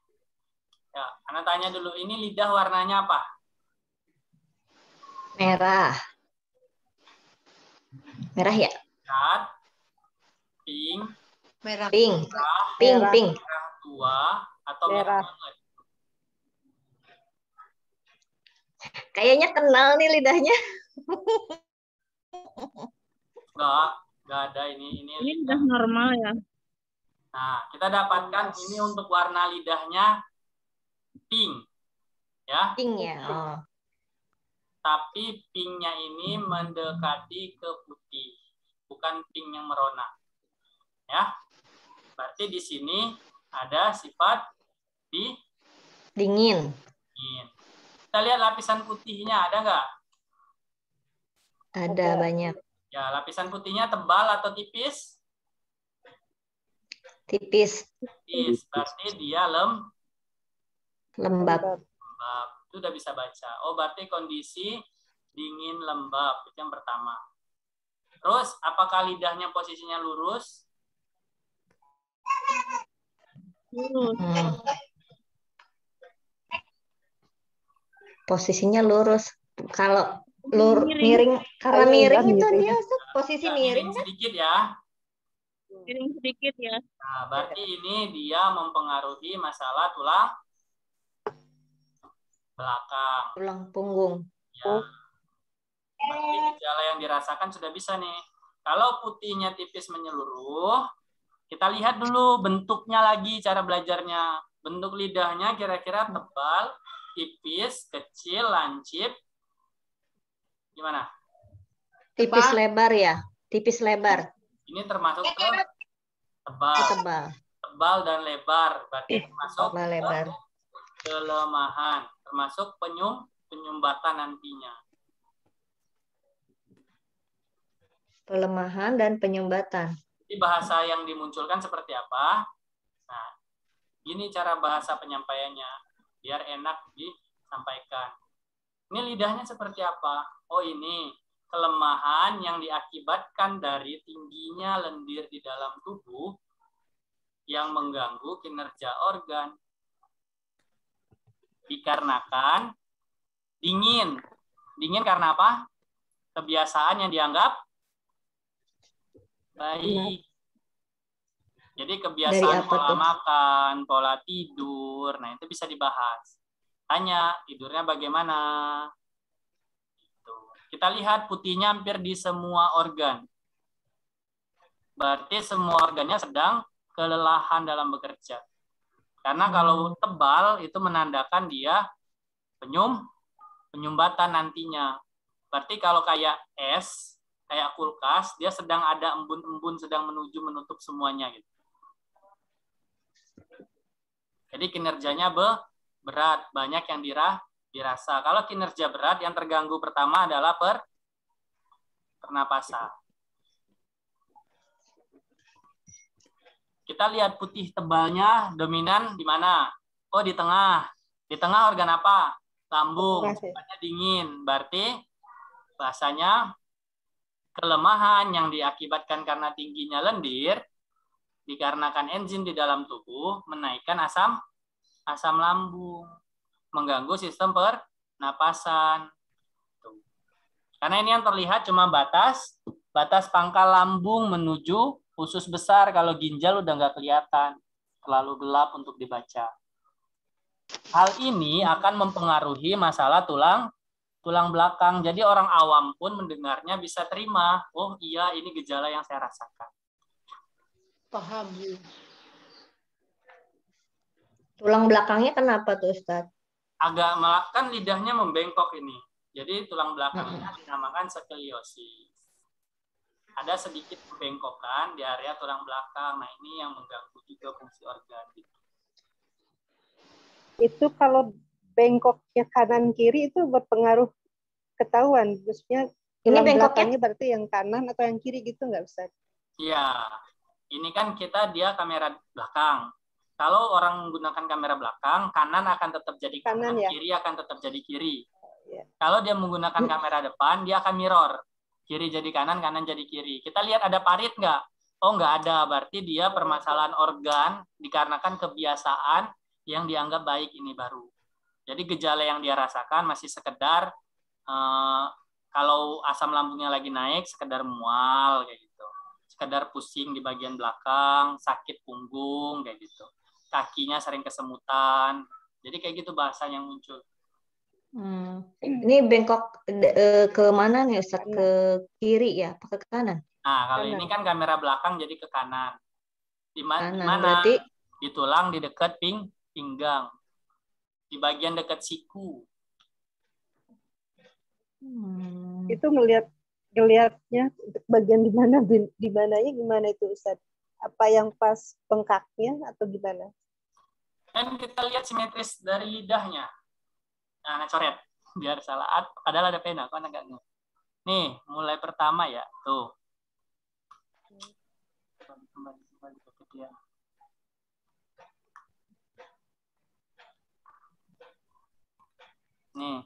Ya, Ana tanya dulu, ini lidah warnanya apa? Merah. Merah ya? Merah, pink, Merah. Pink. merah tua, atau merah banget? Kayaknya kenal nih lidahnya. Enggak ada ini. Ini udah normal ya. Nah, kita dapatkan ini untuk warna lidahnya pink. Ya. Pink ya. Oh. Tapi pinknya ini mendekati ke putih, bukan pink yang merona. Ya. Berarti di sini ada sifat dingin. Kita lihat lapisan putihnya ada nggak? Ada banyak. Ya, lapisan putihnya tebal atau tipis? Tipis. Tipis. Berarti dia Lembab. Itu udah bisa baca. Oh, berarti kondisi dingin lembab. Itu yang pertama. Terus, apakah lidahnya posisinya lurus? Posisinya lurus. Kalau miring, karena miring itu dia posisi miring kan? Sedikit ya. Miring sedikit ya. Nah, berarti ini dia mempengaruhi masalah tulang belakang. Tulang punggung. Ya. Berarti gejala yang dirasakan sudah bisa nih. Kalau putihnya tipis menyeluruh, kita lihat dulu bentuknya lagi cara belajarnya. Bentuk lidahnya kira-kira tebal tipis, kecil, lancip. Gimana? Tipis lebar ya, tipis lebar. Ini termasuk ke tebal. Tebal. Tebal dan lebar. Berarti termasuk Tebal lebar. kelemahan. Termasuk penyumbatan nantinya. Pelemahan dan penyumbatan. Jadi bahasa yang dimunculkan seperti apa? Nah, ini cara bahasa penyampaiannya. Biar enak disampaikan. Ini lidahnya seperti apa? Oh ini, kelemahan yang diakibatkan dari tingginya lendir di dalam tubuh yang mengganggu kinerja organ. Dikarenakan dingin. Dingin karena apa? Kebiasaan yang dianggap baik. Jadi kebiasaan pola makan, pola tidur, nah itu bisa dibahas. Tanya, tidurnya bagaimana? Gitu. Kita lihat putihnya hampir di semua organ. Berarti semua organnya sedang kelelahan dalam bekerja. Karena kalau tebal itu menandakan dia penyumbatan nantinya. Berarti kalau kayak es, kayak kulkas, dia sedang ada embun-embun sedang menutup semuanya gitu. Jadi kinerjanya berat, banyak yang dirasa. Kalau kinerja berat, yang terganggu pertama adalah pernapasan. Kita lihat putih tebalnya dominan di mana? Oh, di tengah. Di tengah organ apa? Lambung. Tempatnya dingin. Berarti bahasanya kelemahan yang diakibatkan karena tingginya lendir dikarenakan enzim di dalam tubuh menaikkan asam lambung, mengganggu sistem pernapasan. Karena ini yang terlihat cuma batas pangkal lambung menuju usus besar. Kalau ginjal udah nggak kelihatan, terlalu gelap untuk dibaca. Hal ini akan mempengaruhi masalah tulang belakang. Jadi orang awam pun mendengarnya bisa terima. Oh iya, ini gejala yang saya rasakan. Paham. Tulang belakangnya kenapa tuh Ustaz? Agak kan lidahnya membengkok ini. Jadi tulang belakangnya dinamakan skoliosis. Ada sedikit pembengkokan di area tulang belakang. Nah ini yang mengganggu juga fungsi organ. Itu kalau bengkoknya kanan kiri itu berpengaruh ketahuan. Maksudnya ini tulang bengkoknya belakangnya berarti yang kanan atau yang kiri gitu nggak Ustaz? Iya. Ini kan dia kamera belakang. Kalau orang menggunakan kamera belakang, kanan akan tetap jadi kanan, ya? Kiri akan tetap jadi kiri. Ya. Kalau dia menggunakan kamera depan, dia akan mirror. Kiri jadi kanan, kanan jadi kiri. Kita lihat ada parit nggak? Oh, nggak ada. Berarti dia permasalahan organ dikarenakan kebiasaan yang dianggap baik ini baru. Jadi gejala yang dia rasakan masih sekedar kalau asam lambungnya lagi naik, sekedar mual kayak gitu. Sekedar pusing di bagian belakang, sakit punggung kayak gitu. Kakinya sering kesemutan. Jadi kayak gitu bahasa yang muncul. Ini bengkok ke mana nih Ustaz? Ke kiri ya, apa ke kanan? Nah, kalau ini kan kamera belakang jadi ke kanan. Di mana? Berarti di tulang di dekat pinggang. Di bagian dekat siku. Itu ngelihatnya bagian di mananya gimana itu Ustaz? Apa yang pas bengkaknya atau gimana? Dan kita lihat simetris dari lidahnya. Nah, coret biar salah. Padahal ada pena, kan enggak. Nih, mulai pertama ya, tuh. Kembali ke dia. Nih.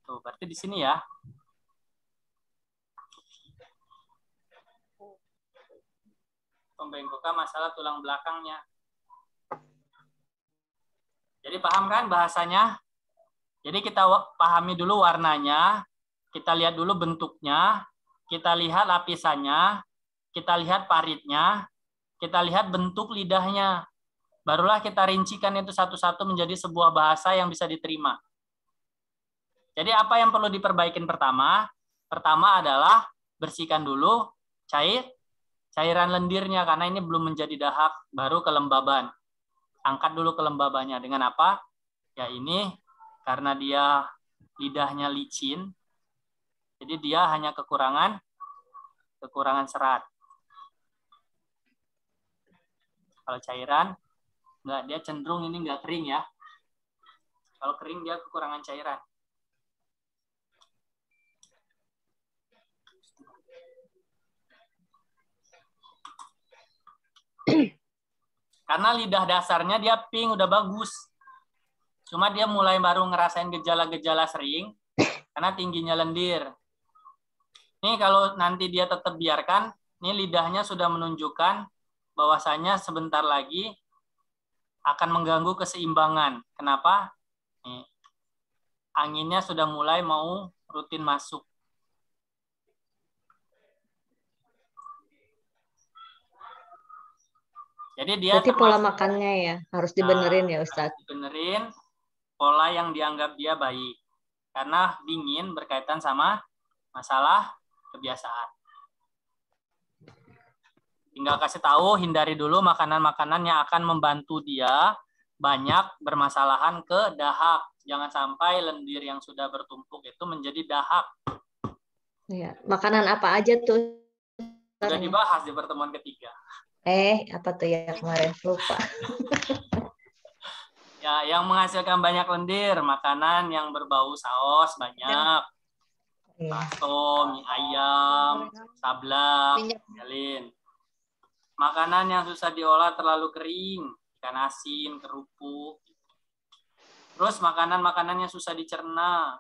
Tuh, berarti di sini ya. Pembengkokan masalah tulang belakangnya. Jadi paham kan bahasanya? Jadi kita pahami dulu warnanya, kita lihat dulu bentuknya, kita lihat lapisannya, kita lihat paritnya, kita lihat bentuk lidahnya. Barulah kita rincikan itu satu-satu menjadi sebuah bahasa yang bisa diterima. Jadi apa yang perlu diperbaikin pertama? Pertama adalah bersihkan dulu cairan lendirnya, karena ini belum menjadi dahak, baru kelembaban. Angkat dulu kelembabannya. Dengan apa? Ya ini karena dia lidahnya licin, jadi dia hanya kekurangan serat. Kalau cairan, dia cenderung ini nggak kering ya. Kalau kering dia kekurangan cairan. Karena lidah dasarnya dia pink, udah bagus. Cuma dia mulai baru ngerasain gejala-gejala sering karena tingginya lendir. Ini kalau nanti dia tetap biarkan, ini lidahnya sudah menunjukkan bahwasanya sebentar lagi akan mengganggu keseimbangan. Kenapa? Nih, anginnya sudah mulai mau rutin masuk. Jadi dia berarti pola makannya ya harus dibenerin ya Ustadz. Dibenerin pola yang dianggap dia baik. Karena dingin berkaitan sama masalah kebiasaan. Tinggal kasih tahu, hindari dulu makanan-makanan yang akan membantu dia banyak bermasalahan ke dahak. Jangan sampai lendir yang sudah bertumpuk itu menjadi dahak. Ya, makanan apa aja tuh? Sudah dibahas di pertemuan ketiga. Apa tuh ya kemarin? Lupa. Ya, yang menghasilkan banyak lendir, makanan yang berbau saus banyak. Bakso, mie ayam, sablak, melin. Makanan yang susah diolah terlalu kering, ikan asin, kerupuk. Terus makanan-makanan yang susah dicerna,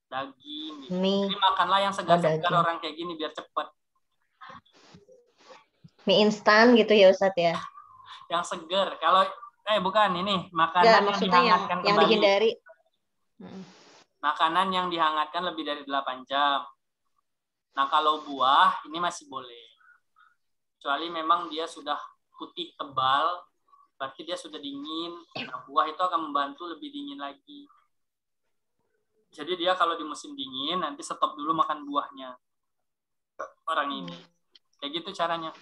daging. Gitu. Jadi makanlah yang segar-segar orang kayak gini biar cepat. Mie instan gitu ya Ustadz ya? Yang segar. Kalau bukan ini makanan yang dihangatkan kembali. Yang dihindari. Makanan yang dihangatkan lebih dari 8 jam. Nah, kalau buah ini masih boleh. Kecuali memang dia sudah putih tebal, berarti dia sudah dingin. Nah, buah itu akan membantu lebih dingin lagi. Jadi dia kalau di musim dingin nanti stop dulu makan buahnya. Orang ini. Kayak gitu caranya.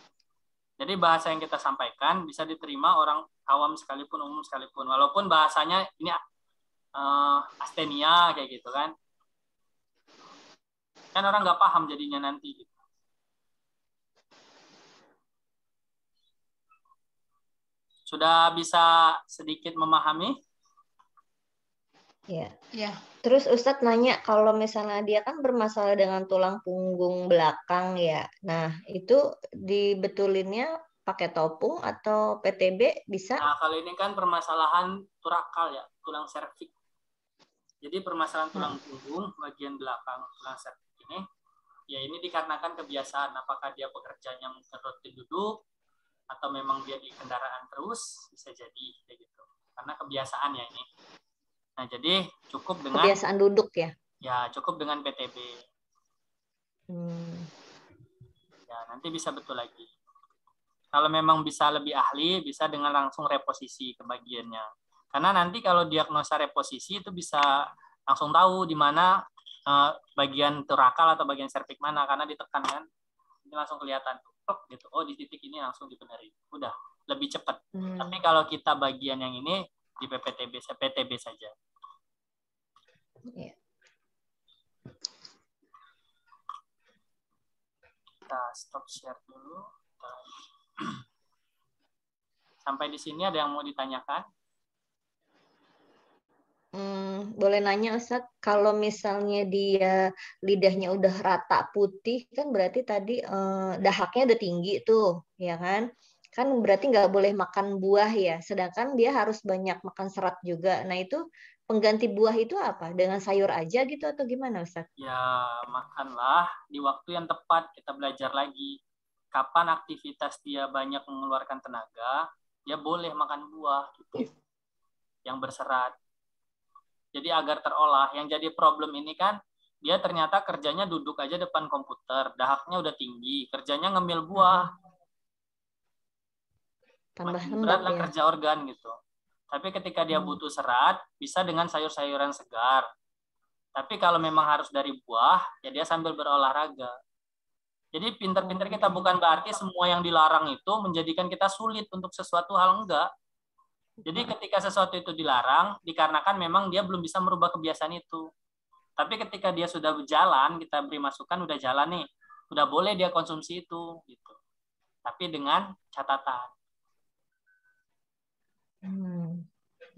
Jadi bahasa yang kita sampaikan bisa diterima orang awam sekalipun, umum sekalipun. Walaupun bahasanya ini astenia kayak gitu kan. Kan orang nggak paham jadinya nanti. Gitu. Sudah bisa sedikit memahami? Ya. Terus Ustadz nanya, kalau misalnya dia kan bermasalah dengan tulang punggung belakang ya. Nah, itu dibetulinnya pakai topung atau PTB bisa? Nah, kalau ini kan permasalahan turakal ya, tulang serviks. Jadi permasalahan tulang punggung bagian belakang tulang serviks ini, ya ini dikarenakan kebiasaan. Apakah dia pekerjaannya mungkin rutin duduk, atau memang dia di kendaraan terus, bisa jadi kayak gitu. Karena kebiasaan ya ini. Nah, jadi cukup dengan kebiasaan duduk ya? Ya, cukup dengan PTB. Ya, nanti bisa betul lagi. Kalau memang bisa lebih ahli, bisa dengan langsung reposisi ke bagiannya. Karena nanti kalau diagnosa reposisi itu bisa langsung tahu di mana bagian turakal atau bagian serviks mana, karena ditekan kan. Ini langsung kelihatan tuh, gitu. Oh, di titik ini langsung dibenerin. Udah, lebih cepat. Tapi kalau kita bagian yang ini di PTB saja. Ya. Kita stop share dulu. Sampai di sini ada yang mau ditanyakan? Boleh nanya Ustadz, kalau misalnya dia lidahnya udah rata putih, kan berarti tadi dahaknya udah tinggi tuh, ya kan? Kan berarti nggak boleh makan buah ya, sedangkan dia harus banyak makan serat juga. Nah itu pengganti buah itu apa? Dengan sayur aja gitu atau gimana Ustadz? Ya, makanlah di waktu yang tepat. Kita belajar lagi. Kapan aktivitas dia banyak mengeluarkan tenaga, dia boleh makan buah gitu, yang berserat. Jadi agar terolah. Yang jadi problem ini kan, dia ternyata kerjanya duduk aja depan komputer, dahaknya udah tinggi, kerjanya ngemil buah. Tambah berat lah ya. Kerja organ gitu. Tapi ketika dia butuh serat, bisa dengan sayur-sayuran segar. Tapi kalau memang harus dari buah, ya dia sambil berolahraga. Jadi pintar-pintar kita bukan berarti semua yang dilarang itu menjadikan kita sulit untuk sesuatu hal, enggak. Jadi ketika sesuatu itu dilarang, dikarenakan memang dia belum bisa merubah kebiasaan itu. Tapi ketika dia sudah berjalan, kita beri masukan, udah jalan nih, udah boleh dia konsumsi itu, gitu. Tapi dengan catatan.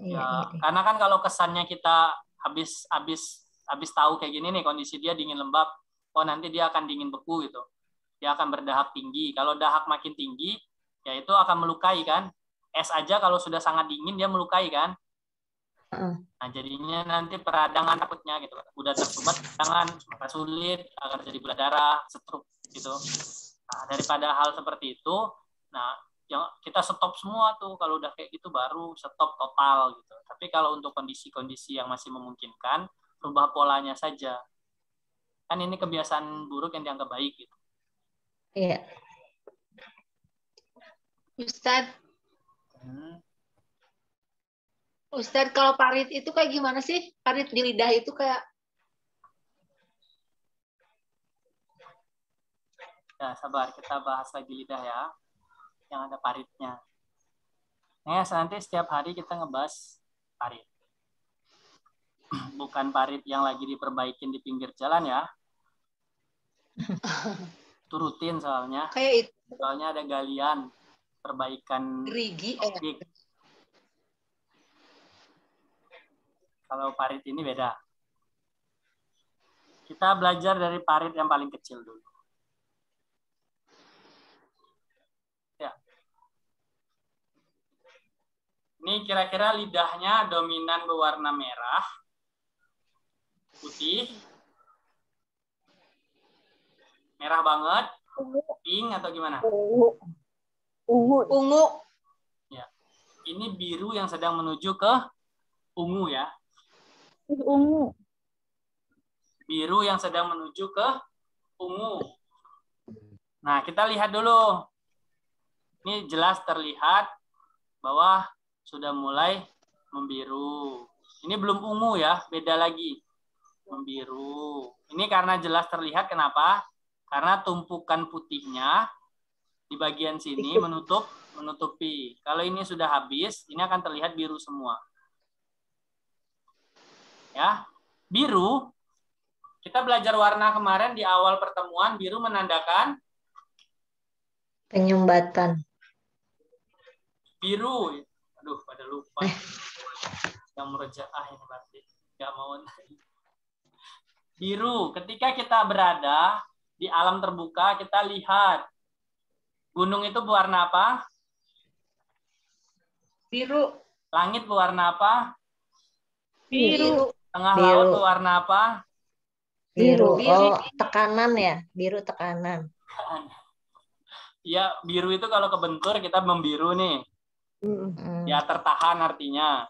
Iya. Karena kan kalau kesannya kita habis tahu kayak gini nih, kondisi dia dingin lembab, oh nanti dia akan dingin beku gitu. Dia akan berdahak tinggi. Kalau dahak makin tinggi, ya itu akan melukai kan. Es aja kalau sudah sangat dingin dia melukai kan. Nah jadinya nanti peradangan takutnya gitu. Udah tersumbat tangan, maka sulit, akan jadi gula darah, stroke gitu. Nah daripada hal seperti itu, nah yang kita stop semua tuh. Kalau udah kayak gitu baru stop total gitu. Tapi kalau untuk kondisi-kondisi yang masih memungkinkan, rubah polanya saja. Kan ini kebiasaan buruk yang dianggap baik gitu. Iya. Ustadz, Ustadz, kalau parit itu kayak gimana sih? Parit di lidah itu kayak... Ya, sabar. Kita bahas lagi lidah ya. Yang ada paritnya. Nah, nanti setiap hari kita ngebahas parit. Bukan parit yang lagi diperbaikin di pinggir jalan ya. Itu rutin soalnya. Kayak itu. Soalnya ada galian perbaikan gerigi. Kalau parit ini beda. Kita belajar dari parit yang paling kecil dulu. Ya. Ini kira-kira lidahnya dominan berwarna merah, putih, merah banget, pink atau gimana? Ungu. Ya. Ini biru yang sedang menuju ke ungu ya. Ungu. Biru yang sedang menuju ke ungu. Nah, kita lihat dulu. Ini jelas terlihat bahwa sudah mulai membiru. Ini belum ungu ya, beda lagi. Membiru. Ini karena jelas terlihat, kenapa? Karena tumpukan putihnya di bagian sini menutupi. Kalau ini sudah habis, ini akan terlihat biru semua. Ya, biru. Kita belajar warna kemarin di awal pertemuan, biru menandakan penyumbatan. Biru. Aduh, pada lupa. Yang murojaah ini berarti nggak mau. Biru. Ketika kita berada di alam terbuka, kita lihat gunung itu berwarna apa? Biru. Langit berwarna apa? Biru. Tengah Biru. laut berwarna apa? Biru. Biru. Oh, tekanan ya? Biru tekanan. Ya, biru itu kalau kebentur kita membiru nih. Ya, tertahan artinya.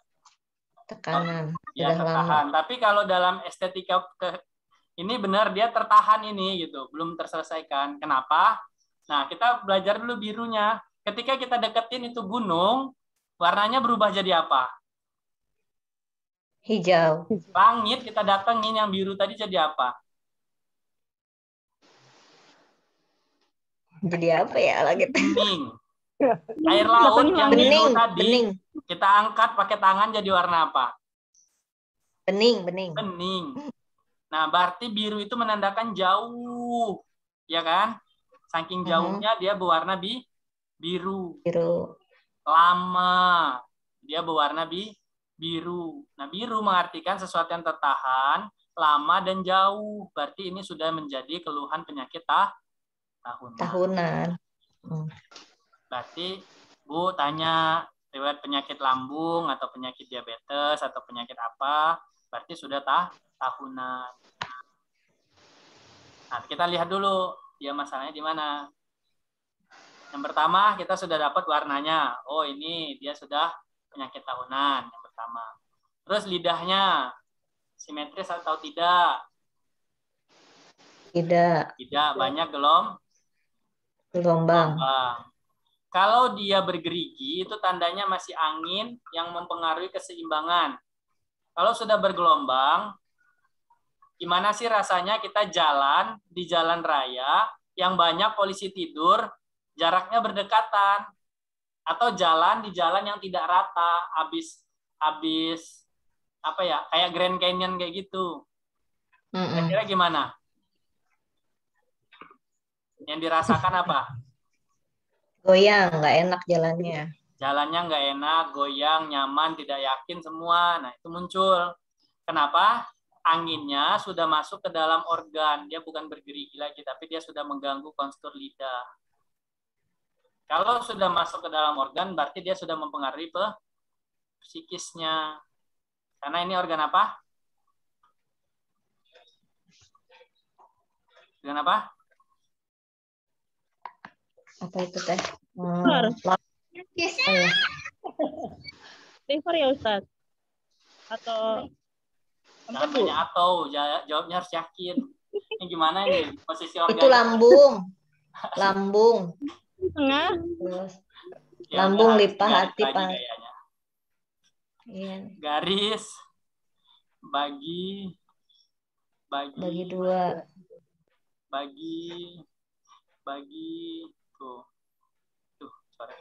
Tekanan. Ya, Sudah tertahan. lama. Tapi kalau dalam estetika ini benar dia tertahan ini gitu, belum terselesaikan. Kenapa? Nah, kita belajar dulu birunya. Ketika kita deketin itu gunung, warnanya berubah jadi apa? Hijau. Langit kita datengin yang biru tadi jadi apa? Jadi apa ya lagi? Bening. Air laut yang biru Bening. tadi Bening. kita angkat pakai tangan jadi warna apa? Bening. Bening. Bening. Nah, berarti biru itu menandakan jauh. Ya kan? Saking jauhnya dia berwarna biru. Biru. Lama. Dia berwarna biru. Nah, biru mengartikan sesuatu yang tertahan, lama dan jauh. Berarti ini sudah menjadi keluhan penyakit tahunan. Berarti Bu tanya riwayat penyakit lambung atau penyakit diabetes atau penyakit apa, berarti sudah tahunan. Nah, kita lihat dulu dia masalahnya di mana. Yang pertama kita sudah dapat warnanya. Oh, ini dia sudah penyakit tahunan yang pertama. Terus lidahnya simetris atau tidak? Tidak, banyak gelombang. Kalau dia bergerigi itu tandanya masih angin yang mempengaruhi keseimbangan. Kalau sudah bergelombang, gimana sih rasanya kita jalan di jalan raya yang banyak polisi tidur, jaraknya berdekatan, atau jalan di jalan yang tidak rata, habis apa ya, kayak Grand Canyon kayak gitu. Kira-kira gimana? Yang dirasakan apa? Goyang, nggak enak jalannya. Jalannya nggak enak, goyang, nyaman, tidak yakin semua. Nah, itu muncul. Kenapa? Anginnya sudah masuk ke dalam organ. Dia bukan bergerigi lagi, tapi dia sudah mengganggu kontur lidah. Kalau sudah masuk ke dalam organ, berarti dia sudah mempengaruhi psikisnya. Karena ini organ apa? Organ apa? Apa itu teh? Liver ya Ustaz? Atau Namanya atau jawabnya harus yakin. Ini gimana ini posisi organ? Itu lambung. Lambung. tengah? Terus Ya, lambung, udah, lipa, garis hati, lagi paru. kayaknya. Iya. Garis bagi dua. Bagi tuh sorry.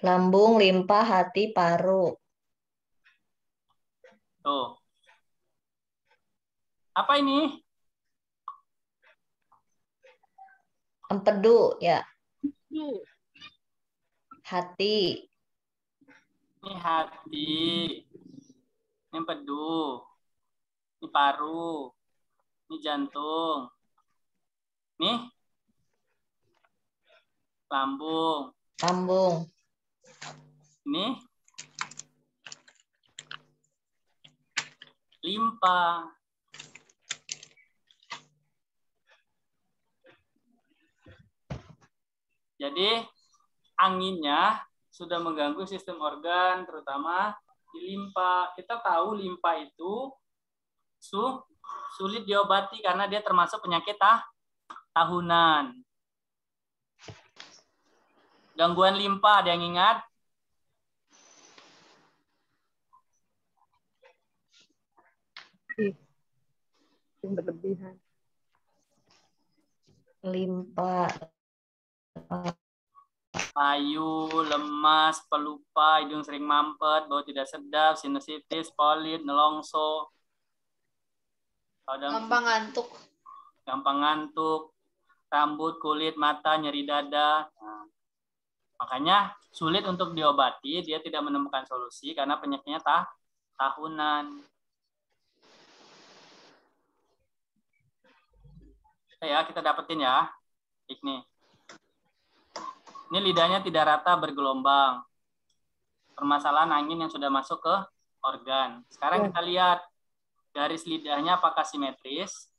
Lambung, limpa, hati, paru. Tuh. Apa ini? Empedu ya. Hati. Ini hati. Ini empedu. Ini paru. Ini jantung. Nih lambung. Lambung. Ini limpa. Jadi anginnya sudah mengganggu sistem organ, terutama di limpa. Kita tahu limpa itu sulit diobati karena dia termasuk penyakit tahunan. Gangguan limpa, ada yang ingat? Yang berlebihan. Limpa. Payu, lemas, pelupa, hidung sering mampet, bau tidak sedap, sinusitis, polit, nelongso. Gampang ngantuk, rambut, kulit, mata, nyeri dada. Nah, makanya sulit untuk diobati, dia tidak menemukan solusi karena penyakitnya tahunan. Ya, kita dapetin ya. Ini lidahnya tidak rata, bergelombang. Permasalahan angin yang sudah masuk ke organ. Sekarang kita lihat garis lidahnya apakah simetris?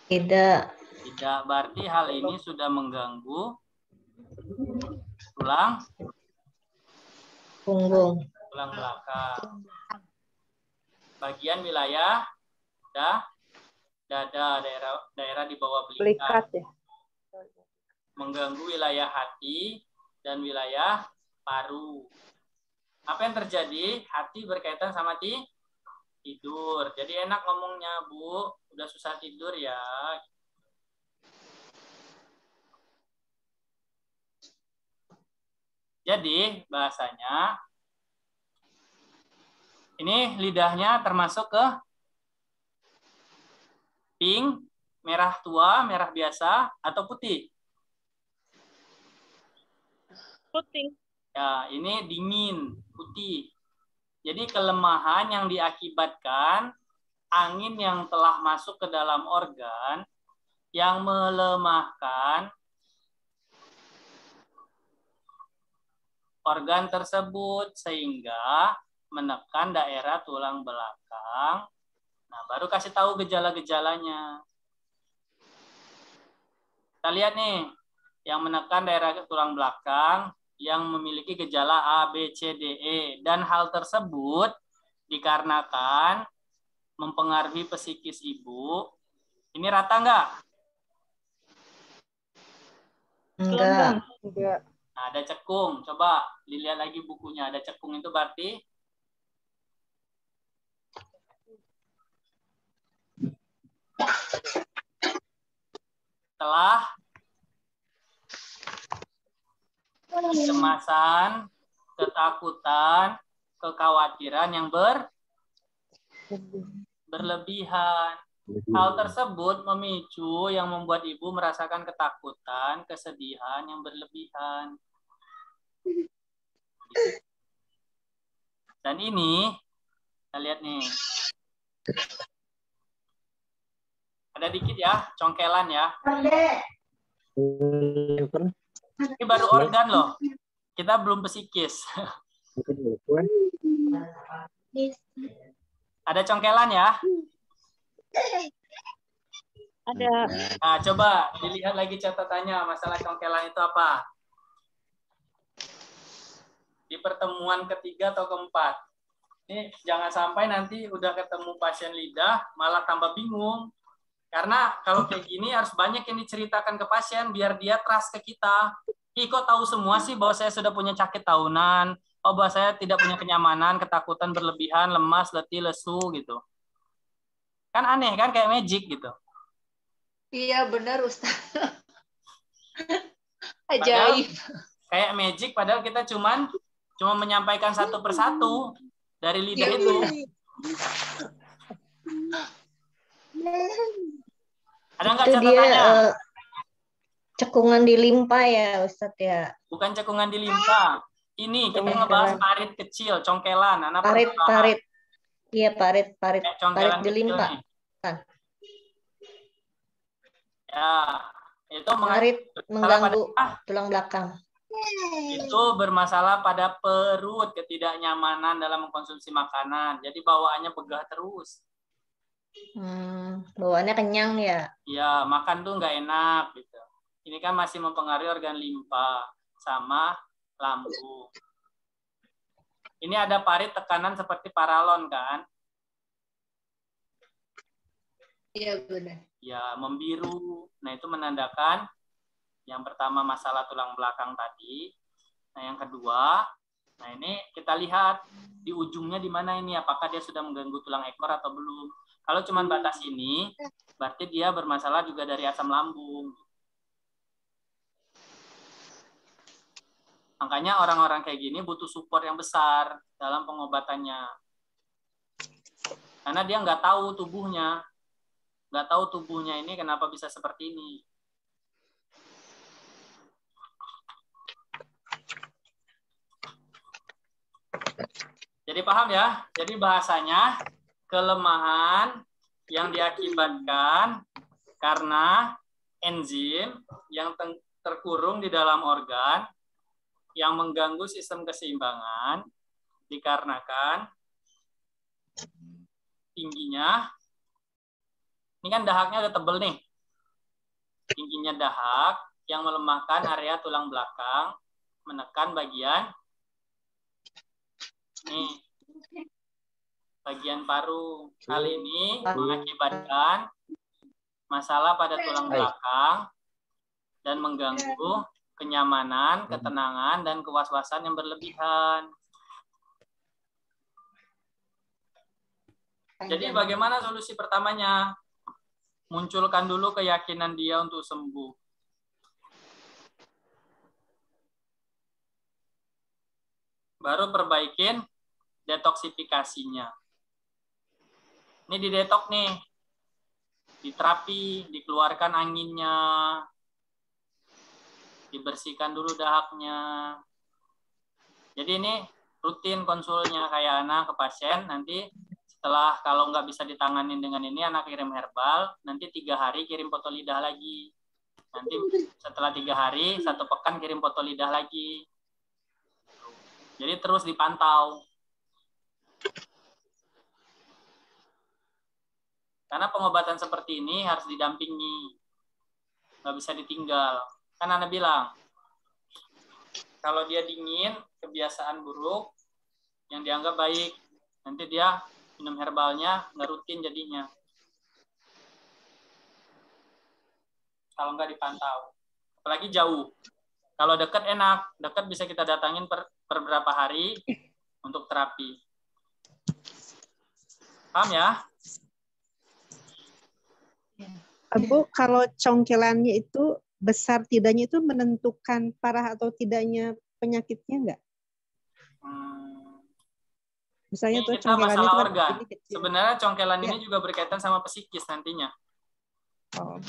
Tidak. Tidak. Berarti hal ini sudah mengganggu tulang punggung, tulang belakang. Bagian wilayah dada, daerah di bawah belikat. Ya. Mengganggu wilayah hati dan wilayah paru. Apa yang terjadi? Hati berkaitan sama tidur. Jadi enak ngomongnya, Bu. Udah susah tidur ya. Jadi bahasanya ini lidahnya termasuk ke pink, merah tua, merah biasa, atau putih? Putih. Ya, ini dingin, putih. Jadi kelemahan yang diakibatkan angin yang telah masuk ke dalam organ yang melemahkan organ tersebut sehingga menekan daerah tulang belakang. Nah, baru kasih tahu gejala-gejalanya. Kita lihat nih, yang menekan daerah tulang belakang yang memiliki gejala A, B, C, D, E. Dan hal tersebut dikarenakan mempengaruhi psikis ibu. Ini rata nggak? Enggak. Nah, ada cekung. Coba dilihat lagi bukunya. Ada cekung itu berarti Setelah kecemasan, ketakutan, kekhawatiran yang berlebihan. Hal tersebut memicu yang membuat ibu merasakan ketakutan, kesedihan yang berlebihan. Dan ini, kita lihat nih. Ada dikit ya, congkelan ya. Ini baru organ loh. Kita belum psikis. Ada congkelan ya? Ada. Nah, coba dilihat lagi catatannya. Masalah congkelan itu apa? Di pertemuan ketiga atau keempat. Ini jangan sampai nanti udah ketemu pasien lidah malah tambah bingung. Karena kalau kayak gini harus banyak yang diceritakan ke pasien biar dia trust ke kita. Ih, kok tahu semua sih bahwa saya sudah punya sakit tahunan, bahwa saya tidak punya kenyamanan, ketakutan berlebihan, lemas, letih, lesu gitu. Kan aneh kan, kayak magic gitu. Iya benar Ustaz. Padahal, Ajaib. kayak magic padahal kita cuma menyampaikan satu persatu dari lidah itu. Ada nggak Itu dia catatannya? cekungan di limpa ya Ustadz ya. Bukan cekungan di limpa. Ini kita ngebahas parit kecil, congkelan. Anak parit. Iya parit congkelan di limpa. Kan. Ya, itu Parit mengganggu tulang belakang. Itu bermasalah pada perut, ketidaknyamanan dalam mengkonsumsi makanan. Jadi bawaannya begah terus. Bawaannya kenyang ya. Iya, makan tuh nggak enak gitu. Ini kan masih mempengaruhi organ limpa sama lambung. Ini ada parit tekanan seperti paralon kan? Iya benar. Ya, membiru. Nah, itu menandakan yang pertama masalah tulang belakang tadi. Nah, yang kedua, nah ini kita lihat di ujungnya di mana ini, apakah dia sudah mengganggu tulang ekor atau belum. Kalau cuma batas ini, berarti dia bermasalah juga dari asam lambung. Makanya orang-orang kayak gini butuh support yang besar dalam pengobatannya. Karena dia nggak tahu tubuhnya. Nggak tahu tubuhnya ini kenapa bisa seperti ini. Jadi paham ya? Jadi bahasanya kelemahan yang diakibatkan karena enzim yang terkurung di dalam organ yang mengganggu sistem keseimbangan dikarenakan tingginya, ini kan dahaknya udah tebel nih, tingginya dahak yang melemahkan area tulang belakang, menekan bagian nih, bagian paru. Hal ini mengakibatkan masalah pada tulang belakang dan mengganggu kenyamanan, ketenangan, dan kewas-wasan yang berlebihan. Jadi bagaimana solusi pertamanya? Munculkan dulu keyakinan dia untuk sembuh. Baru perbaikin detoksifikasinya. Ini didetok nih. Diterapi, dikeluarkan anginnya. Dibersihkan dulu dahaknya. Jadi ini rutin konsulnya kayak anak ke pasien. Nanti setelah kalau nggak bisa ditanganin dengan ini, anak kirim herbal. Nanti 3 hari kirim foto lidah lagi. Nanti setelah 3 hari, 1 pekan kirim foto lidah lagi. Jadi terus dipantau. Karena pengobatan seperti ini harus didampingi. Nggak bisa ditinggal. Kan Anda bilang, kalau dia dingin, kebiasaan buruk, yang dianggap baik. Nanti dia minum herbalnya, nggak rutin jadinya. Kalau nggak dipantau. Apalagi jauh. Kalau dekat enak. Dekat bisa kita datangin per berapa hari untuk terapi. Paham ya? Bu, kalau congkelannya itu besar tidaknya itu menentukan parah atau tidaknya penyakitnya enggak? Misalnya Ini tuh kita congkelannya masalah itu kan organ. ini kecil. Sebenarnya congkelan Ya. ini juga berkaitan sama psikis nantinya. Oh.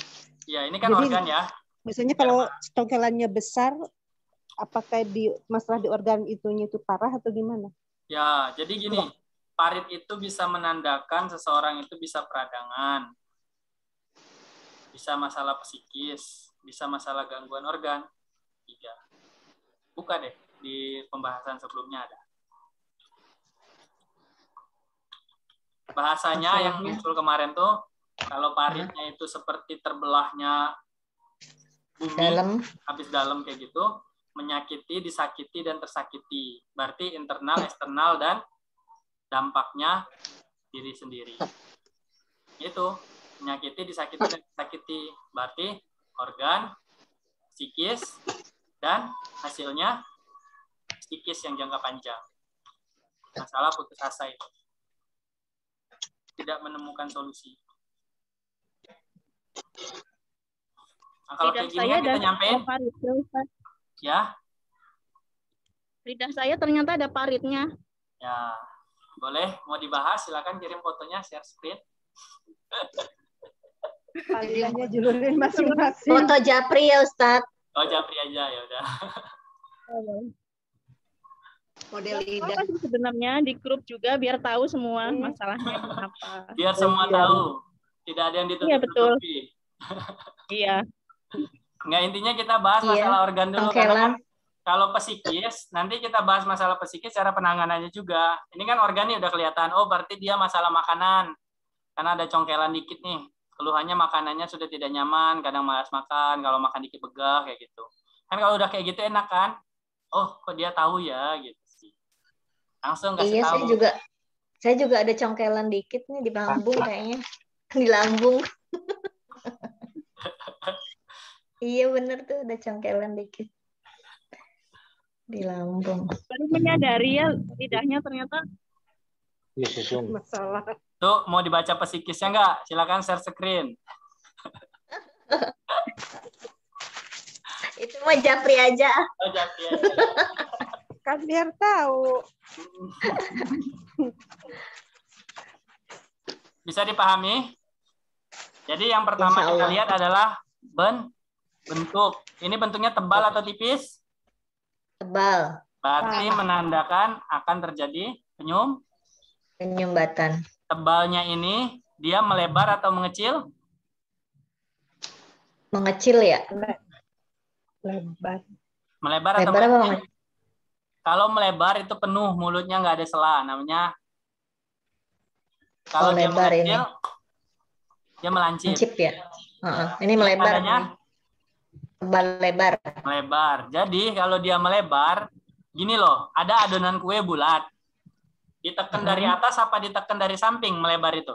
Ya, ini kan Jadi, organ ya. Misalnya kalau congkelannya besar, apakah masalah di organ itunya itu parah atau gimana? Ya, jadi gini, parit itu bisa menandakan seseorang itu bisa peradangan, bisa masalah psikis, bisa masalah gangguan organ. 3. Buka deh, di pembahasan sebelumnya ada. Bahasanya yang muncul kemarin tuh, kalau paritnya itu seperti terbelahnya bumi, habis dalam kayak gitu, menyakiti, disakiti, dan tersakiti. Berarti internal, eksternal, dan dampaknya diri sendiri. Itu, menyakiti, disakiti, dan tersakiti. Berarti organ, psikis, dan hasilnya psikis yang jangka panjang. Masalah putus asa itu. Tidak menemukan solusi. Nah, kalau kayak gini kan kita nyampein. Ya. Lidah saya ternyata ada paritnya. Ya, boleh. Mau dibahas, silakan kirim fotonya, share screen. Lidahnya julurin masing-masing. Foto Japri ya, Ustadz. Oh, Japri aja, ya udah. Model lidah. Apa sih sebenarnya di grup juga biar tahu semua masalahnya apa. Biar semua tahu. Tidak ada yang ditutup-tutupi. Iya, betul. Iya. Nggak, intinya kita bahas masalah organ dulu. Karena kan kalau psikis, nanti kita bahas masalah psikis cara penanganannya juga. Ini kan organ nih udah kelihatan. Oh, berarti dia masalah makanan. Karena ada congkelan dikit nih. Keluhannya makanannya sudah tidak nyaman, kadang malas makan, kalau makan dikit begah, kayak gitu. Kan kalau udah kayak gitu enak kan? Oh, kok dia tahu ya, gitu sih. Langsung kasih tahu. Saya juga ada congkelan dikit nih di lambung kayaknya. Di lambung. Iya bener tuh, ada congkelan dikit. Di lambung. Baru menyadari ya lidahnya ternyata Masalah. Tuh, mau dibaca psikisnya nggak? Silakan share screen. Itu mah Japri aja. Oh, Japri aja. Kan biar tahu. Bisa dipahami? Jadi yang pertama kita lihat adalah bentuk. Ini bentuknya tebal atau tipis? Tebal. Berarti menandakan akan terjadi penyumbatan. Tebalnya ini dia melebar atau mengecil? Mengecil ya? Lebar. Melebar atau mengecil? Kalau melebar itu penuh, mulutnya nggak ada sela, namanya. Kalau dia lebar mengecil, ini. Dia melancip. Lancip ya? Ini melebar. Tebal lebar. Melebar. Jadi kalau dia melebar, gini loh, ada adonan kue bulat. Ditekan dari atas apa ditekan dari samping melebar itu?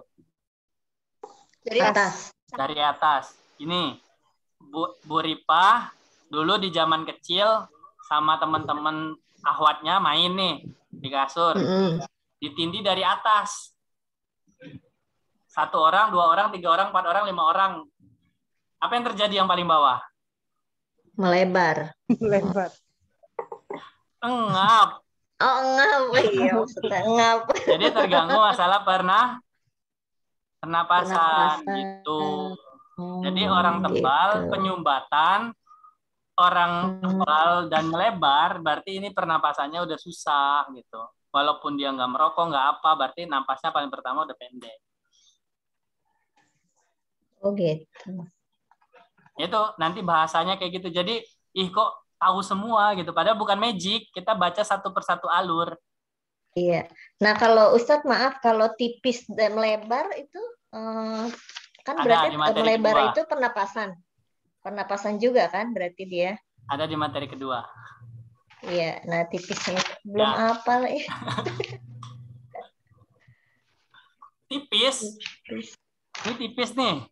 Dari atas. Dari atas. Ini Bu Ripa dulu di zaman kecil sama teman-teman akhwatnya main nih di kasur. Ditindih dari atas. 1 orang, 2 orang, 3 orang, 4 orang, 5 orang. Apa yang terjadi yang paling bawah? Melebar. Melebar. Engap. Oh, engap. Iya, maksudnya engap. Jadi terganggu masalah pernapasan gitu. Jadi orang tebal, penyumbatan, orang tebal dan melebar, berarti ini pernapasannya udah susah gitu. Walaupun dia nggak merokok, nggak apa, berarti napasnya paling pertama udah pendek. Oh gitu. Itu nanti bahasanya kayak gitu. Jadi, kok tahu semua gitu. Padahal bukan magic, kita baca satu persatu alur. Iya. Nah kalau Ustadz maaf, kalau tipis dan melebar itu kan berarti melebar itu pernapasan juga kan berarti dia? Ada di materi kedua. Iya. Nah tipisnya belum hafal ya. Tipis. Ini tipis nih.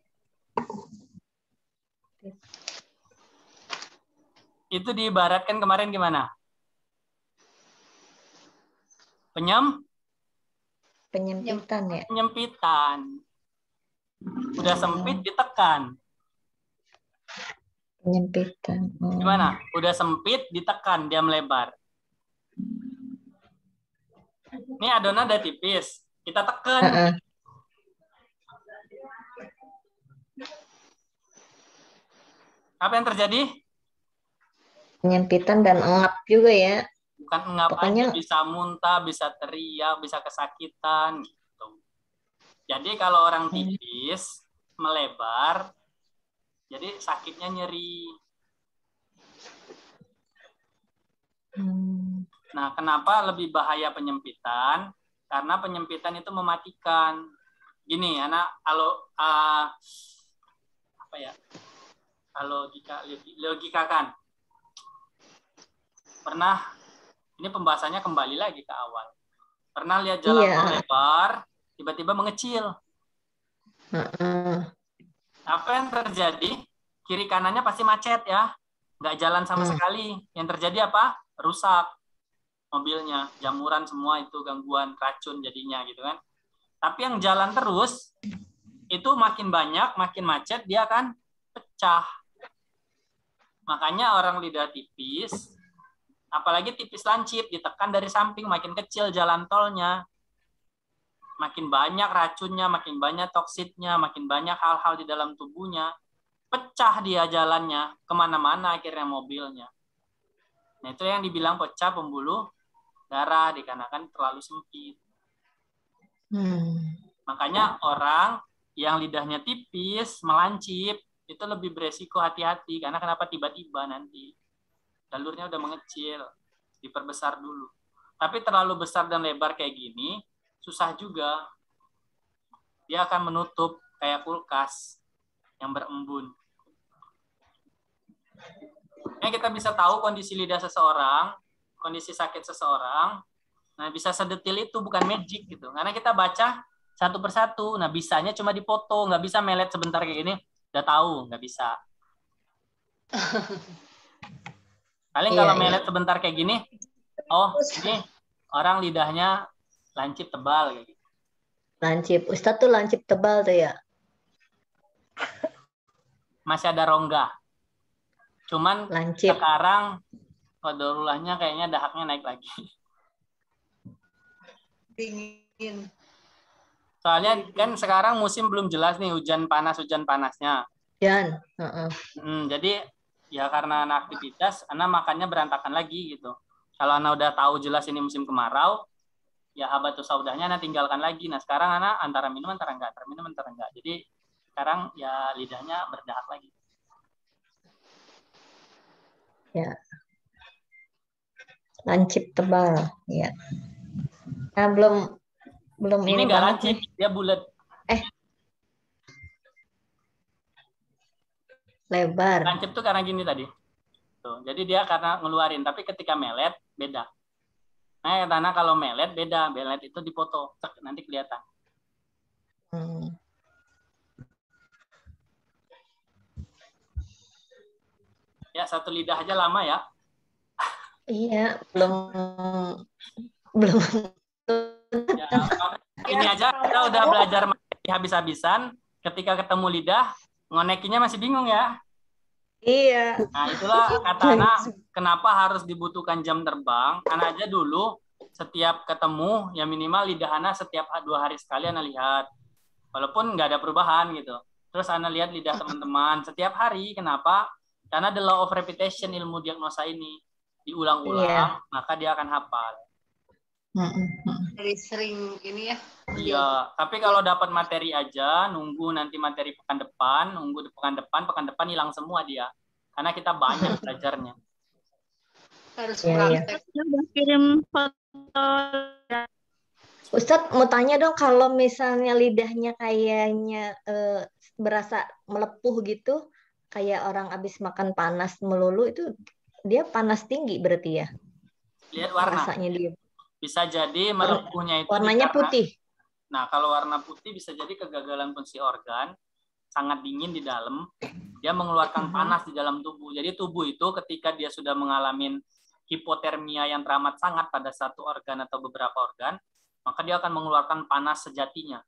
Itu diibaratkan kemarin gimana? Penyempitan ya? Penyempitan. Udah sempit ditekan. Penyempitan. Gimana? Udah sempit, ditekan, dia melebar. Ini adonan udah tipis, kita tekan. Apa yang terjadi? Penyempitan dan engap juga ya. Bukan engap Pokoknya... aja, bisa muntah, bisa teriak, bisa kesakitan. Gitu. Jadi kalau orang tipis, melebar, jadi sakitnya nyeri. Nah, kenapa lebih bahaya penyempitan? Karena penyempitan itu mematikan. Gini, anak, kalau logikakan. Pernah, ini pembahasannya kembali lagi ke awal. Pernah lihat jalan tol lebar, tiba-tiba mengecil. Apa yang terjadi? Kiri kanannya pasti macet ya. Nggak jalan sama sekali. Yang terjadi apa? Rusak mobilnya, jamuran semua itu, gangguan, racun jadinya gitu kan. Tapi yang jalan terus, itu makin banyak, makin macet, dia akan pecah. Makanya orang lidah tipis, apalagi tipis lancip, ditekan dari samping, makin kecil jalan tolnya. Makin banyak racunnya, makin banyak toksitnya, makin banyak hal-hal di dalam tubuhnya. Pecah dia jalannya, kemana-mana akhirnya mobilnya. Nah itu yang dibilang pecah pembuluh darah dikarenakan terlalu sempit. Makanya orang yang lidahnya tipis, melancip, itu lebih beresiko, hati-hati. Karena kenapa? Tiba-tiba nanti jalurnya udah mengecil, diperbesar dulu. Tapi terlalu besar dan lebar kayak gini, susah juga. Dia akan menutup kayak kulkas yang berembun. Kita bisa tahu kondisi lidah seseorang, kondisi sakit seseorang. Nah, bisa sedetil itu, bukan magic gitu. Karena kita baca satu persatu. Nah, bisanya cuma dipoto, nggak bisa melet sebentar kayak gini. Udah tahu, nggak bisa. Paling kalau melet sebentar kayak gini, oh ini orang lidahnya lancip tebal kayak gitu. Lancip, Ustadz tuh lancip tebal tuh ya. Masih ada rongga. Cuman lancip. Sekarang kodarulahnya kayaknya dahaknya naik lagi. Dingin. Soalnya kan sekarang musim belum jelas nih, hujan panasnya. Hujan. Jadi ya karena anak aktivitas, anak makannya berantakan lagi gitu. Kalau anak udah tahu jelas ini musim kemarau, ya habatus saudahnya anak tinggalkan lagi. Nah sekarang anak antara minum antara enggak. Jadi sekarang ya lidahnya berdahak lagi. Ya. Lancip tebal, ya. Nah, belum ini enggak lancip, dia bulat. Lebar. Lancip tuh karena gini tadi. Tuh, jadi dia karena ngeluarin, tapi ketika melet beda. Nah, karena kalau melet beda, melet itu dipoto, nanti kelihatan. Ya, satu lidah aja lama ya. Iya, belum. Ya, ini aja kita udah belajar materi habis-habisan. Ketika ketemu lidah, ngonekinya masih bingung ya. Iya. Nah, itulah kata anak, kenapa harus dibutuhkan jam terbang. Anak aja dulu setiap ketemu, ya minimal lidah anak setiap 2 hari sekali anak lihat. Walaupun nggak ada perubahan gitu. Terus anak lihat lidah teman-teman setiap hari. Kenapa? Karena the law of repetition ilmu diagnosa ini. Diulang-ulang, maka dia akan hafal. Dari sering ini ya. Iya, tapi kalau dapat materi aja, nunggu nanti materi pekan depan pekan depan hilang semua dia. Karena kita banyak belajarnya. Harus praktek. Udah kirim foto. Ustadz mau tanya dong, kalau misalnya lidahnya kayaknya berasa melepuh gitu, kayak orang habis makan panas melulu, itu dia panas tinggi berarti ya? Lihat warna. Rasanya dia. Bisa jadi melepuhnya itu warnanya putih. Nah, kalau warna putih bisa jadi kegagalan fungsi organ, sangat dingin di dalam, dia mengeluarkan panas di dalam tubuh. Jadi tubuh itu ketika dia sudah mengalami hipotermia yang teramat sangat pada satu organ atau beberapa organ, maka dia akan mengeluarkan panas sejatinya.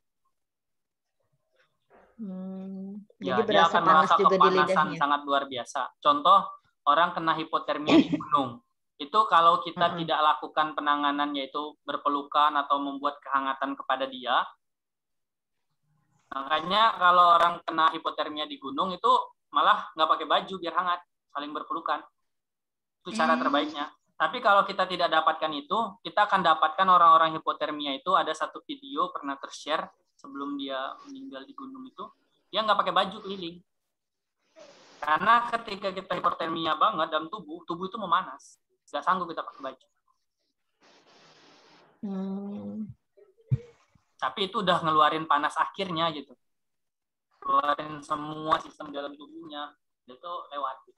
Ya, Jadi dia berasa akan panas merasa juga di kepanasan lidahnya. sangat luar biasa. Contoh, orang kena hipotermia di gunung. Itu kalau kita tidak lakukan penanganan, yaitu berpelukan atau membuat kehangatan kepada dia. Makanya kalau orang kena hipotermia di gunung itu malah nggak pakai baju biar hangat, saling berpelukan. Itu cara terbaiknya. Tapi kalau kita tidak dapatkan itu, kita akan dapatkan orang-orang hipotermia itu, ada satu video pernah tershare sebelum dia meninggal di gunung itu, dia nggak pakai baju keliling. Karena ketika kita hipotermia banget dalam tubuh itu memanas. Nggak sanggup kita pakai baju. Tapi itu udah ngeluarin panas akhirnya gitu. Keluarin semua sistem dalam tubuhnya. Itu lewat.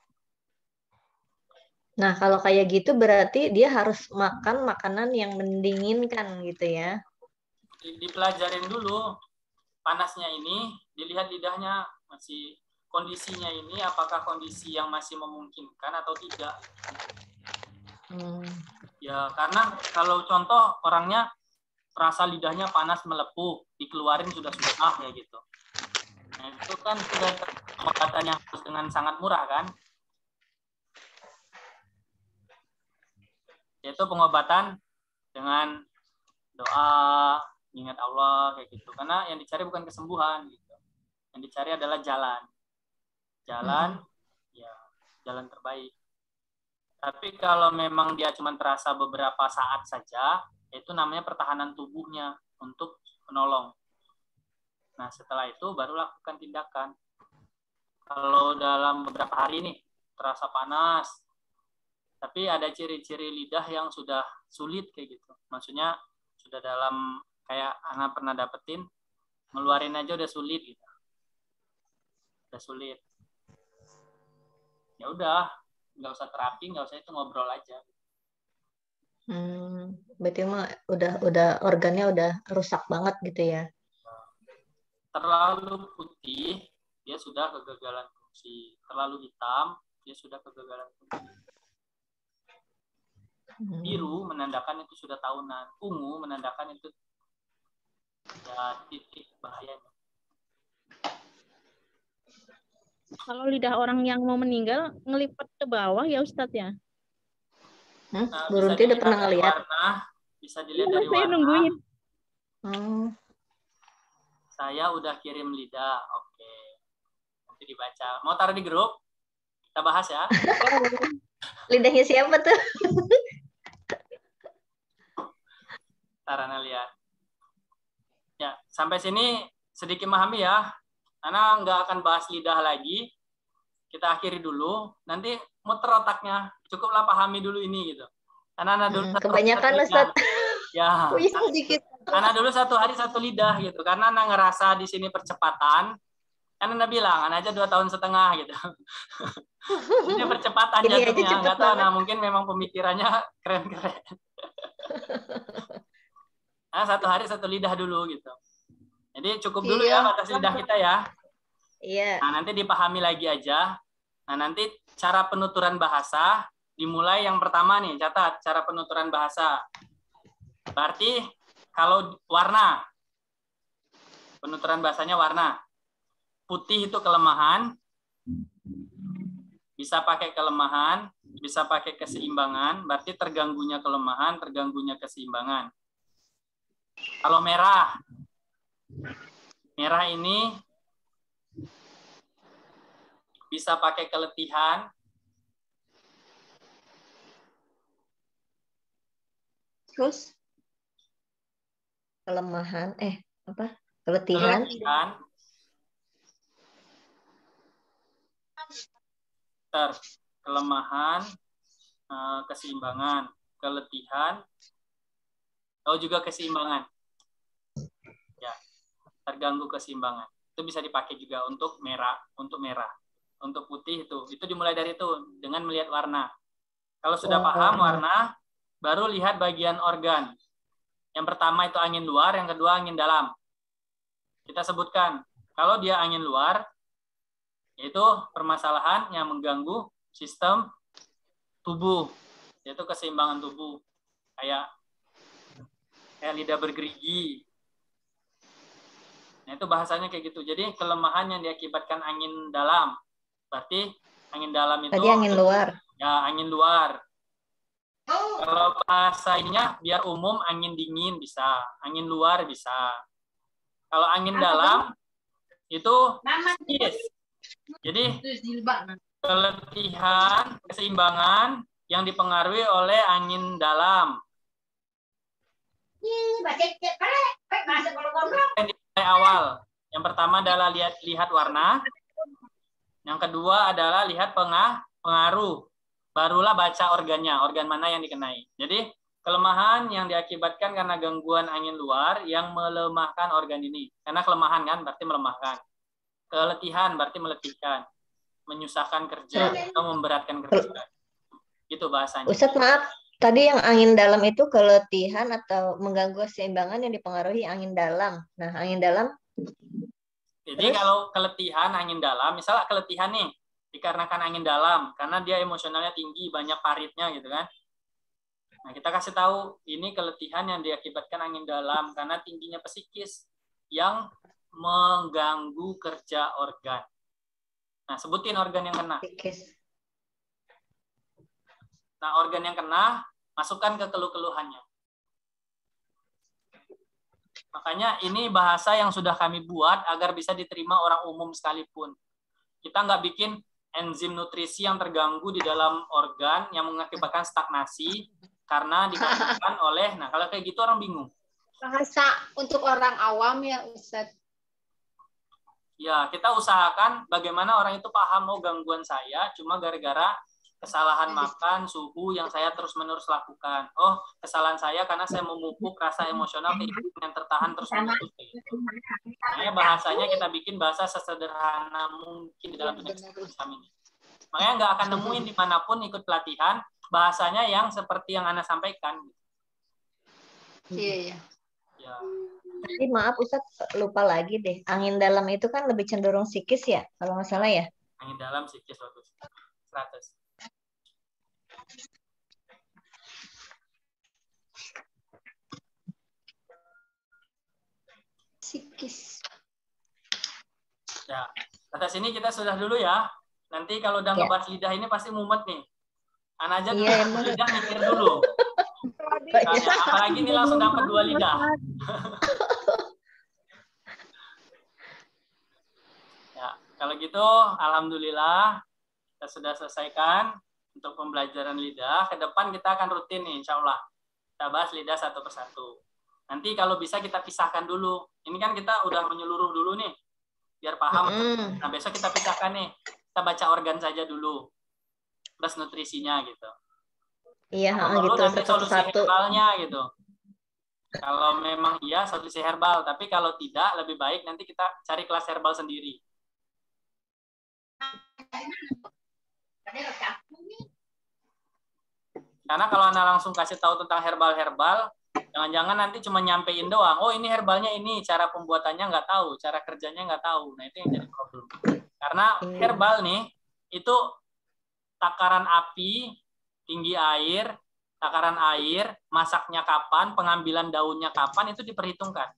Nah, kalau kayak gitu berarti dia harus makan makanan yang mendinginkan gitu ya. Dipelajarin dulu panasnya ini, dilihat lidahnya masih kondisinya ini, apakah kondisi yang masih memungkinkan atau tidak. Ya, karena kalau contoh orangnya rasa lidahnya panas melepuh, dikeluarin sudah susah ya gitu. Nah, itu kan sudah pengobatan yang harus dengan sangat murah kan. Yaitu pengobatan dengan doa, ingat Allah kayak gitu. Karena yang dicari bukan kesembuhan gitu. Yang dicari adalah jalan. Jalan ya jalan terbaik. Tapi kalau memang dia cuma terasa beberapa saat saja, itu namanya pertahanan tubuhnya untuk menolong. Nah, setelah itu baru lakukan tindakan. Kalau dalam beberapa hari nih terasa panas, tapi ada ciri-ciri lidah yang sudah sulit kayak gitu. Maksudnya sudah dalam, kayak Ana pernah dapetin, ngeluarin aja udah sulit gitu. Udah sulit. Ya udah, nggak usah terapi, nggak usah, itu ngobrol aja. Berarti mah udah organnya udah rusak banget gitu ya. Terlalu putih, dia sudah kegagalan fungsi. Terlalu hitam, dia sudah kegagalan fungsi. Biru menandakan itu sudah tahunan. Ungu menandakan itu ya titik bahayanya. Kalau lidah orang yang mau meninggal ngelipat ke bawah ya Ustadz ya? Nah, Berunti udah pernah ngeliat? Warna, bisa dilihat dari Saya warna. nungguin. Saya udah kirim lidah, oke. Nanti dibaca. Mau taruh di grup? Kita bahas ya. Lidahnya siapa tuh? Tarana lihat. Ya, sampai sini sedikit memahami ya. Karena nggak akan bahas lidah lagi. Kita akhiri dulu. Nanti muter otaknya. Cukuplah pahami dulu ini gitu. Karena Ana dulu kebanyakan Ustaz. Ya. Sedikit. Ana dulu satu hari satu lidah gitu. Karena Ana ngerasa di sini percepatan. Kan Ana bilang, Ana aja 2,5 tahun gitu. Ini percepatan jatuhnya. Nggak tahu, nah mungkin memang pemikirannya keren-keren. Nah, satu hari satu lidah dulu gitu. Jadi cukup dulu ya batas lidah kita ya. Iya. Nah, nanti dipahami lagi aja. Nah, nanti cara penuturan bahasa dimulai yang pertama nih, catat cara penuturan bahasa. Berarti kalau warna, penuturan bahasanya warna. Putih itu kelemahan. Bisa pakai kelemahan, bisa pakai keseimbangan, berarti terganggunya kelemahan, terganggunya keseimbangan. Kalau merah, merah ini bisa pakai keletihan, terus kelemahan, keletihan, kelemahan, keseimbangan, keletihan, atau juga keseimbangan. Ya, terganggu keseimbangan. Itu bisa dipakai juga untuk merah, Untuk putih itu dimulai dari itu dengan melihat warna. Kalau sudah paham warna, baru lihat bagian organ. Yang pertama itu angin luar, yang kedua angin dalam. Kita sebutkan, kalau dia angin luar, yaitu permasalahan yang mengganggu sistem tubuh, yaitu keseimbangan tubuh. Kayak lidah bergerigi, Nah, itu bahasanya kayak gitu. Jadi kelemahan yang diakibatkan angin dalam. Berarti angin dalam itu Tadi angin luar. Ya, angin luar. Kalau bahasanya biar umum angin dingin bisa, angin luar bisa. Kalau angin dalam itu psikis. Jadi keletihan, keseimbangan yang dipengaruhi oleh angin dalam. Awal. Yang pertama adalah lihat warna. Yang kedua adalah lihat pengaruh. Barulah baca organnya, organ mana yang dikenai. Jadi kelemahan yang diakibatkan karena gangguan angin luar yang melemahkan organ ini. Karena kelemahan kan berarti melemahkan. Keletihan berarti meletihkan. Menyusahkan kerja atau memberatkan kerja. Gitu bahasanya. Ustadz maaf, tadi yang angin dalam itu keletihan atau mengganggu keseimbangan yang dipengaruhi angin dalam. Nah, angin dalam. Jadi kalau keletihan angin dalam, misalnya keletihan nih, dikarenakan angin dalam, karena dia emosionalnya tinggi, banyak paritnya gitu kan. Nah, kita kasih tahu, ini keletihan yang diakibatkan angin dalam, karena tingginya psikis yang mengganggu kerja organ. Nah, sebutin organ yang kena. Nah, organ yang kena, masukkan ke keluh-keluhannya. Makanya ini bahasa yang sudah kami buat agar bisa diterima orang umum sekalipun. Kita nggak bikin enzim nutrisi yang terganggu di dalam organ yang mengakibatkan stagnasi karena dikarenakan oleh, nah kalau kayak gitu orang bingung. Bahasa untuk orang awam ya Ustadz. Ya, kita usahakan bagaimana orang itu paham, oh gangguan saya cuma gara-gara kesalahan makan, suhu yang saya terus-menerus lakukan. Oh, kesalahan saya karena saya memupuk rasa emosional yang tertahan terus-menerus. Makanya bahasanya kita bikin bahasa sesederhana mungkin di dalam dunia kami ini. Makanya nggak akan nemuin dimanapun ikut pelatihan bahasanya yang seperti yang Ana sampaikan. Iya. Ya. Jadi maaf Ustadz, lupa lagi deh. Angin dalam itu kan lebih cenderung psikis ya, kalau nggak salah ya? Angin dalam psikis bagus. 100. Psikis. Ya, atas ini kita sudah dulu ya. Nanti kalau udah ngebahas lidah ini pasti mumet nih. Ana aja dulu lidah mikir dulu. Tanya, apalagi ini langsung dapat 2 lidah. Ya, kalau gitu alhamdulillah kita sudah selesaikan untuk pembelajaran lidah. Ke depan kita akan rutin nih insya Allah. Kita bahas lidah satu persatu. Nanti kalau bisa kita pisahkan dulu. Ini kan kita udah menyeluruh dulu nih. Biar paham. Nah besok kita pisahkan nih. Kita baca organ saja dulu. Plus nutrisinya gitu. Iya, gitu. Nanti solusi satu-satu. herbalnya gitu. Kalau memang iya solusi herbal. Tapi kalau tidak lebih baik nanti kita cari kelas herbal sendiri. Karena kalau Anda langsung kasih tahu tentang herbal-herbal, jangan-jangan nanti cuma nyampein doang. Oh ini herbalnya ini, cara pembuatannya nggak tahu, cara kerjanya nggak tahu. Nah itu yang jadi problem. Karena herbal nih, itu takaran api, tinggi air, takaran air, masaknya kapan, pengambilan daunnya kapan, itu diperhitungkan.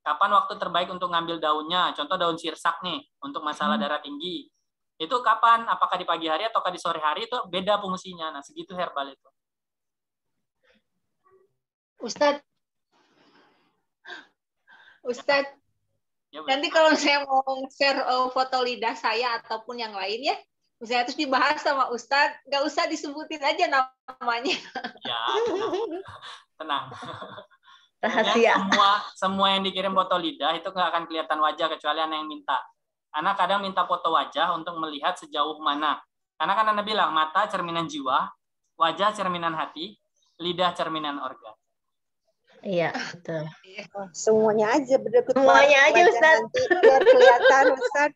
Kapan waktu terbaik untuk ngambil daunnya? Contoh daun sirsak nih, untuk masalah darah tinggi. Itu kapan? Apakah di pagi hari atau di sore hari? Itu beda fungsinya. Nah segitu herbal itu. Ustadz, ya, nanti kalau saya mau share foto lidah saya ataupun yang lain ya, saya terus dibahas sama Ustadz, nggak usah disebutin aja namanya. Ya, tenang. Rahasia. Semua yang dikirim foto lidah itu nggak akan kelihatan wajah kecuali Anda yang minta. Anak kadang minta foto wajah untuk melihat sejauh mana. Karena kan Anda bilang mata cerminan jiwa, wajah cerminan hati, lidah cerminan organ. Iya, betul. Semuanya aja berdekut. Semuanya aja, Ustaz. Nanti biar kelihatan, Ustaz.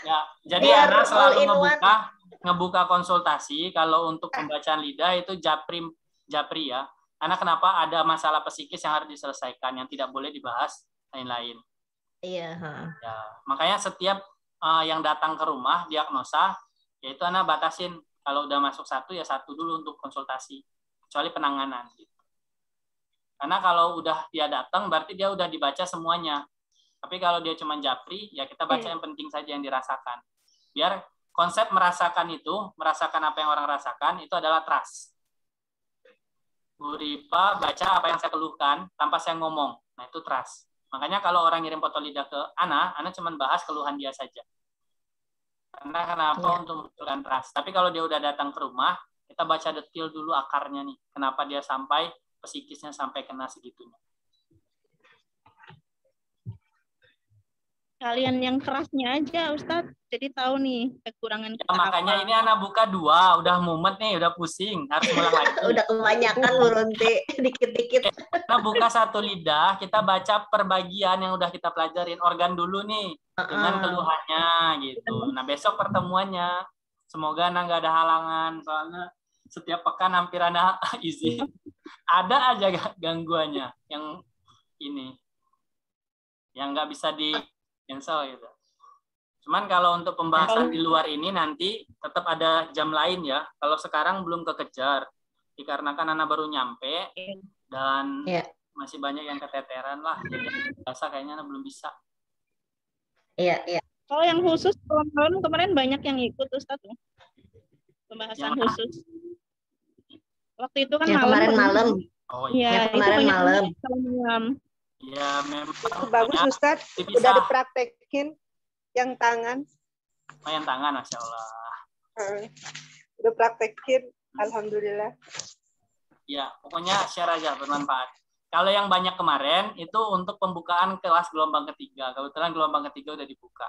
Ya, jadi Ana selalu ngebuka konsultasi kalau untuk pembacaan lidah itu japri ya. Karena kenapa ada masalah psikis yang harus diselesaikan yang tidak boleh dibahas lain-lain. Iya. Ya, makanya setiap yang datang ke rumah diagnosa, yaitu Ana batasin kalau udah masuk satu ya satu dulu untuk konsultasi, kecuali penanganan. Gitu. Karena kalau udah dia datang berarti dia udah dibaca semuanya. Tapi kalau dia cuma japri, ya kita baca yang penting saja yang dirasakan. Biar konsep merasakan itu, merasakan apa yang orang rasakan, itu adalah trust. Bu Ripa baca apa yang saya keluhkan tanpa saya ngomong. Nah, itu trust. Makanya kalau orang ngirim foto lidah ke Ana cuma bahas keluhan dia saja. Karena kenapa? Untuk menunjukkan trust. Tapi kalau dia udah datang ke rumah, kita baca detail dulu akarnya nih. Kenapa dia sampai, psikisnya sampai kena segitunya. Kalian yang kerasnya aja, Ustadz. Jadi tahu nih kekurangan kita makanya apa. ini Ana buka 2, udah mumet nih, udah pusing, harus ngulang lagi. Udah kebanyakan berhenti dikit-dikit. Kita buka 1 lidah, kita baca per bagian yang udah kita pelajarin. Organ dulu nih, dengan keluhannya gitu. Nah, besok pertemuannya. Semoga Ana nggak ada halangan, soalnya setiap pekan hampir Ana izin. Ada aja gangguannya yang ini. Yang nggak bisa di cancel gitu. Cuman kalau untuk pembahasan di luar ini nanti tetap ada jam lain ya. Kalau sekarang belum kekejar, dikarenakan Ana baru nyampe dan masih banyak yang keteteran lah. Jadi biasa kayaknya Ana belum bisa. Iya. Kalau yang khusus kemarin banyak yang ikut Ustadz. Pembahasan khusus. Waktu itu kan yang kemarin malam. Oh iya. Yang kemarin malam. Ya memang bagus Ustadz, udah dipraktekin yang tangan. Oh, yang tangan, Masya Allah. Udah praktekin, alhamdulillah. Ya, pokoknya share aja, bermanfaat. Kalau yang banyak kemarin itu untuk pembukaan kelas gelombang ketiga. Kebetulan gelombang ketiga udah dibuka.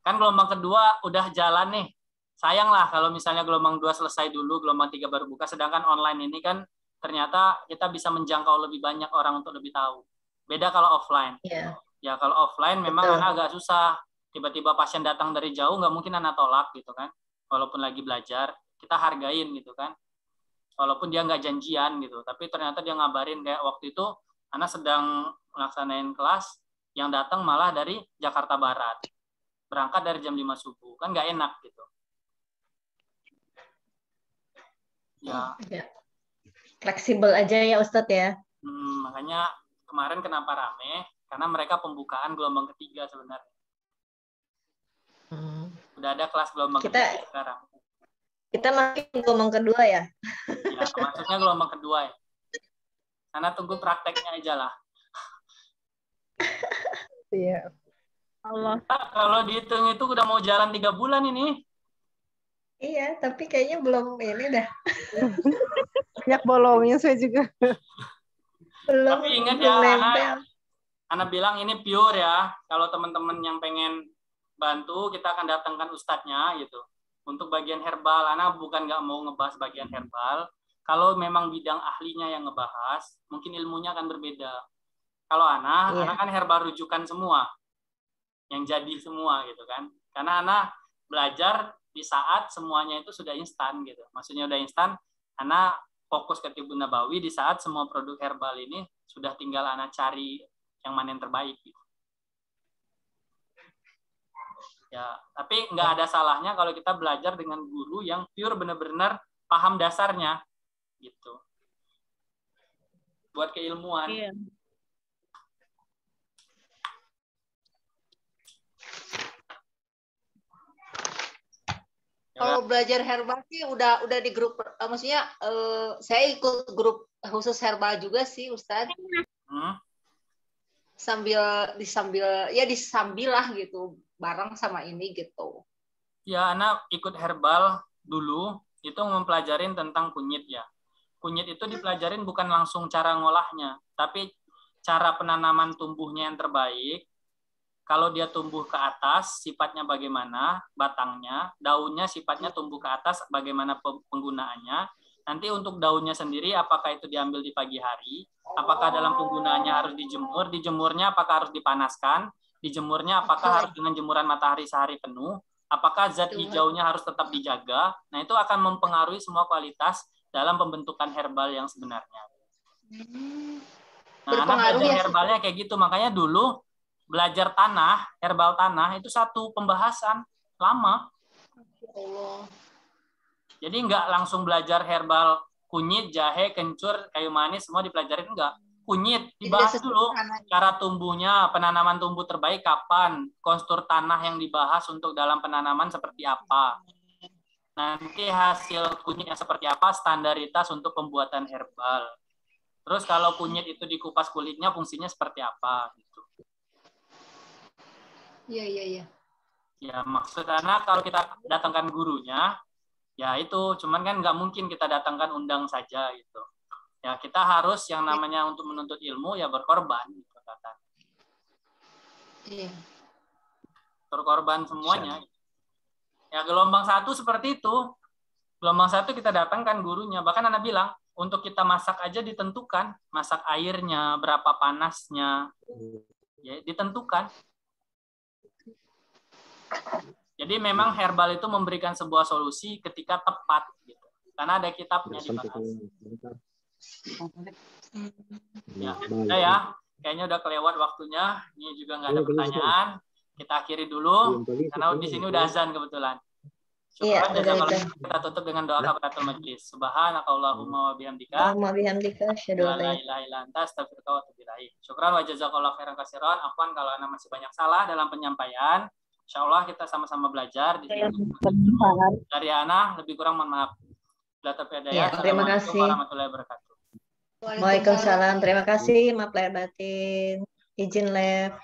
Kan gelombang kedua udah jalan nih. Sayang lah kalau misalnya gelombang 2 selesai dulu, gelombang 3 baru buka. Sedangkan online ini kan ternyata kita bisa menjangkau lebih banyak orang untuk lebih tahu. Beda kalau offline. Ya kalau offline memang Ana agak susah. Tiba-tiba pasien datang dari jauh, nggak mungkin Ana tolak gitu kan. Walaupun lagi belajar, kita hargain gitu kan. Walaupun dia nggak janjian gitu. Tapi ternyata dia ngabarin kayak waktu itu Ana sedang melaksanain kelas, yang datang malah dari Jakarta Barat. Berangkat dari jam 5 subuh. Kan nggak enak gitu. Ya. Fleksibel aja ya Ustadz ya. Makanya kemarin kenapa rame? Karena mereka pembukaan gelombang ketiga sebenarnya. Udah ada kelas gelombang ketiga sekarang. Kita masih gelombang kedua ya? Ya, maksudnya gelombang kedua ya. Karena tunggu prakteknya aja lah. Iya. Allah. Kalau dihitung itu udah mau jalan 3 bulan ini. Iya, tapi kayaknya belum ini dah. Banyak bolongnya saya juga. Belum. Tapi ingat ya, Ana bilang ini pure ya. Kalau teman-teman yang pengen bantu, kita akan datangkan ustadznya gitu. Untuk bagian herbal, Ana bukan nggak mau ngebahas bagian herbal. Kalau memang bidang ahlinya yang ngebahas, mungkin ilmunya akan berbeda. Kalau Ana kan herbal rujukan semua. Yang jadi semua gitu kan. Karena Ana belajar di saat semuanya itu sudah instan gitu. Maksudnya udah instan, Ana fokus ke Tibbun Nabawi di saat semua produk herbal ini sudah tinggal Ana cari yang mana yang terbaik gitu. Ya, tapi nggak ada salahnya kalau kita belajar dengan guru yang pure benar-benar paham dasarnya gitu. Buat keilmuan. Iya. Kalau belajar herbal sih udah di grup, maksudnya saya ikut grup khusus herbal juga sih Ustadz. Disambil lah gitu bareng sama ini gitu. Ya, Ana ikut herbal dulu itu mempelajarin tentang kunyit ya. Kunyit itu dipelajarin bukan langsung cara ngolahnya, tapi cara penanaman tumbuhnya yang terbaik. Kalau dia tumbuh ke atas, sifatnya bagaimana, batangnya, daunnya sifatnya tumbuh ke atas, bagaimana penggunaannya. Nanti untuk daunnya sendiri, apakah itu diambil di pagi hari, apakah dalam penggunaannya harus dijemur, dijemurnya apakah harus dipanaskan, dijemurnya apakah harus dengan jemuran matahari sehari penuh, apakah zat hijaunya harus tetap dijaga. Nah, itu akan mempengaruhi semua kualitas dalam pembentukan herbal yang sebenarnya. Nah, anak belajar herbalnya kayak gitu, makanya dulu belajar tanah, herbal tanah itu satu pembahasan lama. Jadi nggak langsung belajar herbal kunyit, jahe, kencur, kayu manis semua dipelajarin, enggak. kunyit dibahas dulu. Cara tumbuhnya, penanaman tumbuh terbaik kapan, konstur tanah yang dibahas untuk dalam penanaman seperti apa. Nanti hasil kunyitnya seperti apa, standaritas untuk pembuatan herbal. Terus kalau kunyit itu dikupas kulitnya, fungsinya seperti apa gitu. Iya. Ya maksudnya kalau kita datangkan gurunya, ya itu, cuman kan nggak mungkin kita datangkan undang saja gitu. Ya kita harus yang namanya untuk menuntut ilmu ya berkorban gitu kata. Iya. Berkorban semuanya. Ya gelombang 1 seperti itu. Gelombang 1 kita datangkan gurunya. Bahkan Anda bilang untuk kita masak aja ditentukan, masak airnya, berapa panasnya, ya ditentukan. Jadi memang herbal itu memberikan sebuah solusi ketika tepat gitu. Karena ada kitabnya dibahas. Ya, udah ya. Kayaknya udah kelewat waktunya. Ini juga nggak ada pertanyaan. Kita akhiri dulu karena di sini udah azan kebetulan. Syukuran jazakallah. Kita tutup dengan doa kafaratul majlis. Subhanakallahumma wa bihamdika. La ilaha illa anta astaghfiruka wa atubu ilaik. Syukran wa jazakallahu khairan katsiran. Afwan kalau Anda masih banyak salah dalam penyampaian. Insyaallah kita sama-sama belajar di sini. Dari Ana lebih kurang mohon maaf. Ya, terima kasih. Warahmatullahi wabarakatuh. Waalaikumsalam. Terima kasih. Maaf lahir batin. Izin lab.